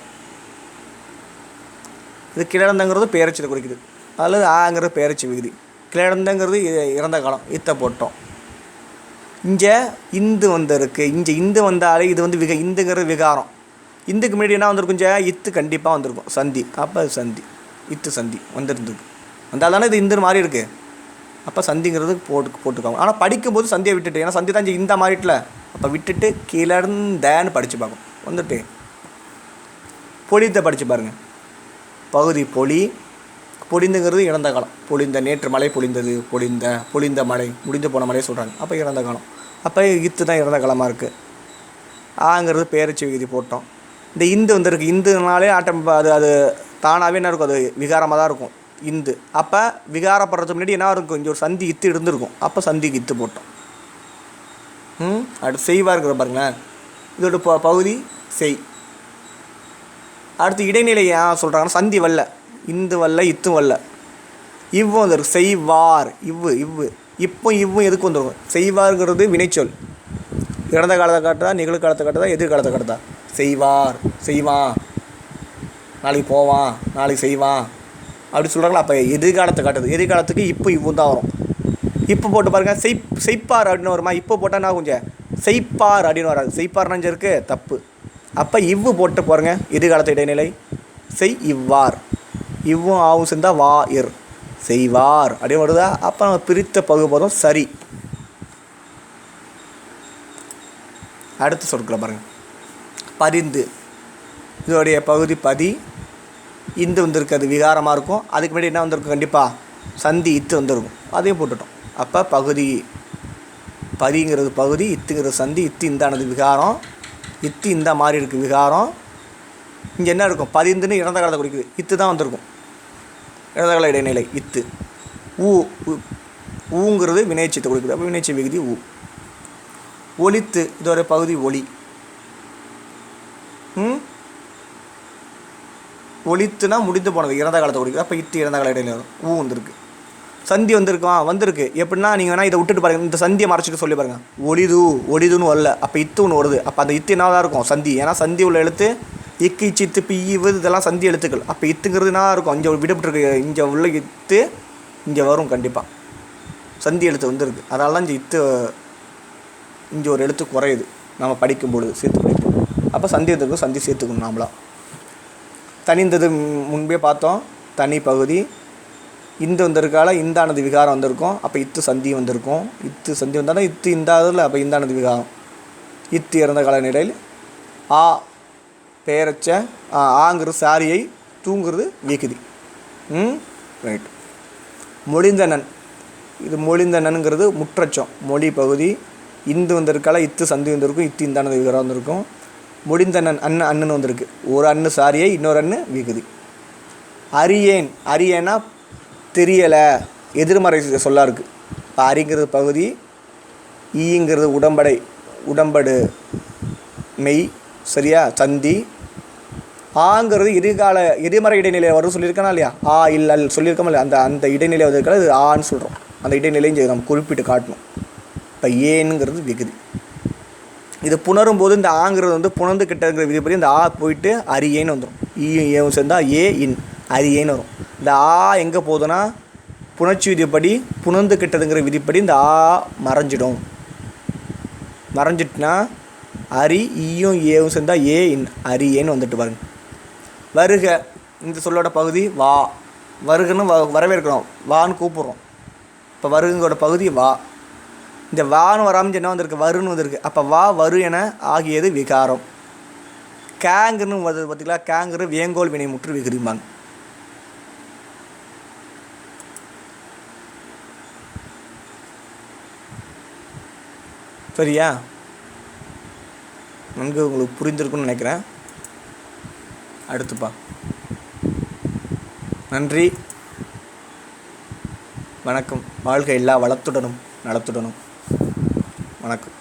இது கிளர்ந்தங்கிறது பேரச்சத்தை குறிக்குது, அல்லது ஆங்கிறது பேரச்சி விகுதி. கிளர்ந்தங்கிறது இறந்த காலம், இத்தை போட்டோம். இங்கே இந்து வந்திருக்கு. இங்கே இந்து வந்தாலே இது இந்துங்கிறது விகாரம். இந்துக்கு முன்னாடி என்ன வந்திருக்கும், இத்து கண்டிப்பாக வந்திருக்கும், சந்தி. அப்போ அது சந்தி, இத்து சந்தி வந்துருந்துருக்கு. வந்தால் தானே இது இந்துன்னு மாறி இருக்குது. அப்போ சந்திங்கிறது போட்டுக்காங்க. ஆனால் படிக்கும்போது சந்தியை விட்டுட்டு, ஏன்னா சந்தி தான் இந்த மாறிட்டில். அப்போ விட்டுட்டு கிளர்ந்தேன்னு படித்து பார்க்கணும். வந்துட்டு பொழித்தை படித்து பாருங்கள். பகுதி பொழிந்துங்கிறது இறந்த காலம். பொழிந்த, நேற்று மழை பொழிந்தது, பொழிந்த மழை, முடிந்து போன மழையை சொல்கிறாங்க. அப்போ இறந்த காலம். அப்போ இத்து தான் இறந்த காலமாக இருக்குது. ஆங்கிறது பேரச்சி விகுதி போட்டோம். இந்த இந்து வந்திருக்கு. இந்துனாலே அது தானாகவே என்ன இருக்கும், அது விகாரமாக தான் இருக்கும் இந்து. அப்போ விகாரப்படுறதுக்கு முன்னாடி என்ன இருக்கும், இங்கே ஒரு சந்தி இத்து இருந்திருக்கும். அப்போ சந்திக்கு இத்து போட்டோம். அடுத்து செய்வாக இருக்கிற பாருங்களேன். இதோட பகுதி செய். அடுத்து இடைநிலை ஏன் சொல்கிறாங்கன்னா, சந்தி வரல, இந்து வரல, இத்தும் வரல, இவ்வும் வந்துருக்கு. செய்வார், இவ்வு இவ்வும் எதுக்கு வந்துருக்கும். செய்வார்ங்கிறது வினைச்சொல். இறந்த காலத்தை காட்டுதா, நிகழ்காலத்தை காட்டுதா, எதிர்காலத்தை காட்டுதா. செய்வார், செய்வான், நாளைக்கு போவான், நாளைக்கு செய்வான் அப்படி சொல்கிறாங்களா. அப்போ எதிர்காலத்தை காட்டுது. எதிர்காலத்துக்கு இவ்வும் தான் வரும். இப்போ போட்டு பாருங்கள். செய்ப்பார் அப்படின்னு வருமா. இப்போ போட்டால் நான் கொஞ்சம் செய்ப்பார் அப்படின்னு வராது. செய்ப்பார்னு இருக்குது, தப்பு. அப்போ இவ்வு போட்டு பாருங்க. எதிர்காலத்து இடைநிலை இவ்வார், இவ்வும் ஆவும் சேர்ந்தா வா இர், செய்வார் அப்படின்னு வருதா. அப்போ நம்ம பிரித்த பகுபதம் சரி. அடுத்த சொற்களை பாருங்கள். பரிந்து, இதோடைய பகுதி பதி. இந்து வந்திருக்கு, அது விகாரமாக இருக்கும். அதுக்கு முன்னாடி என்ன வந்திருக்கும், கண்டிப்பாக சந்தி இத்து வந்திருக்கும். அதையும் போட்டுட்டோம். அப்போ பகுதி பதிங்கிறது பகுதி, இத்துங்கிறது சந்தி. இத்து இந்தானது விகாரம், இத்து இந்த மாதிரி இருக்குது விகாரம். இங்கே என்ன இருக்கும், பதிந்துன்னு இறந்த காலத்தை குறிக்குது. இத்து தான் வந்திருக்கும், இறந்த கால இடைநிலை இத்து. ஊங்கிறது வினைச்சத்தை குறிக்குது. அப்போ வினைச்ச விகுதி ஊ. ஒலித்து, இதோட பகுதி ஒலி. ஒலித்துனா முடிந்து போனது, இறந்த காலத்தை குறிக்குது. அப்போ இத்து இறந்த கால இடைநிலை வரும். ஊ வந்திருக்கு. சந்தி வந்திருக்கு. எப்படின்னா நீங்கள் வேணால் இதை விட்டுட்டு பாருங்கள். இந்த சந்தியை மறைச்சிட்டு சொல்லி பாருங்கள். ஒளிதுன்னு வரல. அப்போ இத்து ஒன்று வருது. அப்போ அந்த இத்து என்ன தான் இருக்கும், சந்தி. ஏன்னா சந்தி உள்ள எழுத்து இக்கு, சித்து, பிய்வு இதெல்லாம் சந்தி எழுத்துக்கள். அப்போ இத்துங்கிறது என்ன இருக்கும், இங்கே விடுபட்டுருக்கு. இங்கே உள்ள இத்து இங்கே வரும் கண்டிப்பாக. சந்தி எழுத்து வந்துருக்கு. அதனால தான் இங்கே ஒரு எழுத்து குறையுது நம்ம படிக்கும்பொழுது, சேர்த்து படிப்போம். அப்போ சந்தி எழுத்துக்கும் சந்தி சேர்த்துக்கணும் நாமளா. தனிந்தது முன்பே பார்த்தோம். தனி பகுதி. இந்து வந்திருக்கால இந்தானது விகாரம் வந்திருக்கும். அப்போ இத்து சந்தி வந்திருக்கும். இத்து சந்தி வந்தாலும் இத்து இந்தாதில். அப்போ இந்தானது விகாரம். இத்து இறந்த கால நிலையில். ஆ பேரச்ச, ஆங்கிறது சாரியை, தூங்கிறது விகுதி. ரைட். மொழிந்தனன், இது மொழிந்தனனுங்கிறது முற்றச்சம், மொழி பகுதி. இந்து வந்திருக்கால இத்து சந்தி வந்திருக்கும். இத்து இந்தானது விகாரம் வந்திருக்கும். முடிந்தனன் அண்ணுன்னு வந்திருக்கு. ஒரு அண்ணு சாரியை, இன்னொரு அண்ணு விகுதி. அரியேனா தெரியலை, எதிர்மறை சொல்லாக இருக்குது. இப்போ அரிங்கிறது பகுதி, ஈங்கிறது உடம்படு மெய், சரியா, சந்தி. ஆங்கிறது எதிர்மறை இடைநிலையில் வரும் சொல்லியிருக்கனா இல்லையா, ஆ இல்லல் சொல்லியிருக்கோம் இல்லையா, அந்த இடைநிலை வந்திருக்காது, அது ஆன்னு சொல்கிறோம். அந்த இடைநிலையும் நம்ம குறிப்பிட்டு காட்டணும். இப்போ ஏனுங்கிறது விகுதி. இது புணரும் போது இந்த ஆங்கிறது வந்து புணர்ந்து கிட்டங்கிற விதிப்படி இந்த ஆ போயிட்டு அரியேன்னு வந்துடும். ஈயும் ஏவும் சேர்ந்தால் ஏ இன் அரியேன்னு வரும். இந்த ஆ எங்கே போகுதுன்னா புணர்ச்சி விதிப்படி புணர்ந்து கிட்டதுங்கிற விதிப்படி இந்த ஆ மறைஞ்சிடும். மறைஞ்சிட்டுனா அரி ஈயும் ஏவும் சேர்ந்தால் ஏ இன் அரியேன்னு வந்துட்டு பாருங்க. வருக இந்த சொல்லோட பகுதி வா. வருகன்னு வரவேற்கிறோம், வான்னு கூப்பிட்றோம். இப்போ வருகங்களோட பகுதி வா. இந்த வான்னு வராமல் என்ன வந்திருக்கு, வருன்னு வந்திருக்கு. அப்போ வா வரு என ஆகியது விகாரம். கேங்குன்னு வருது பார்த்தீங்களா, கேங்குற வேங்கோல் வினைமுற்று விகுதிம்பாங்க. சரியா, நன்கு உங்களுக்கு புரிந்திருக்குன்னு நினைக்கிறேன். அடுத்துப்பா, நன்றி, வணக்கம். வாழ்க எல்லா வளத்துடனும் நலத்துடனும். வணக்கம்.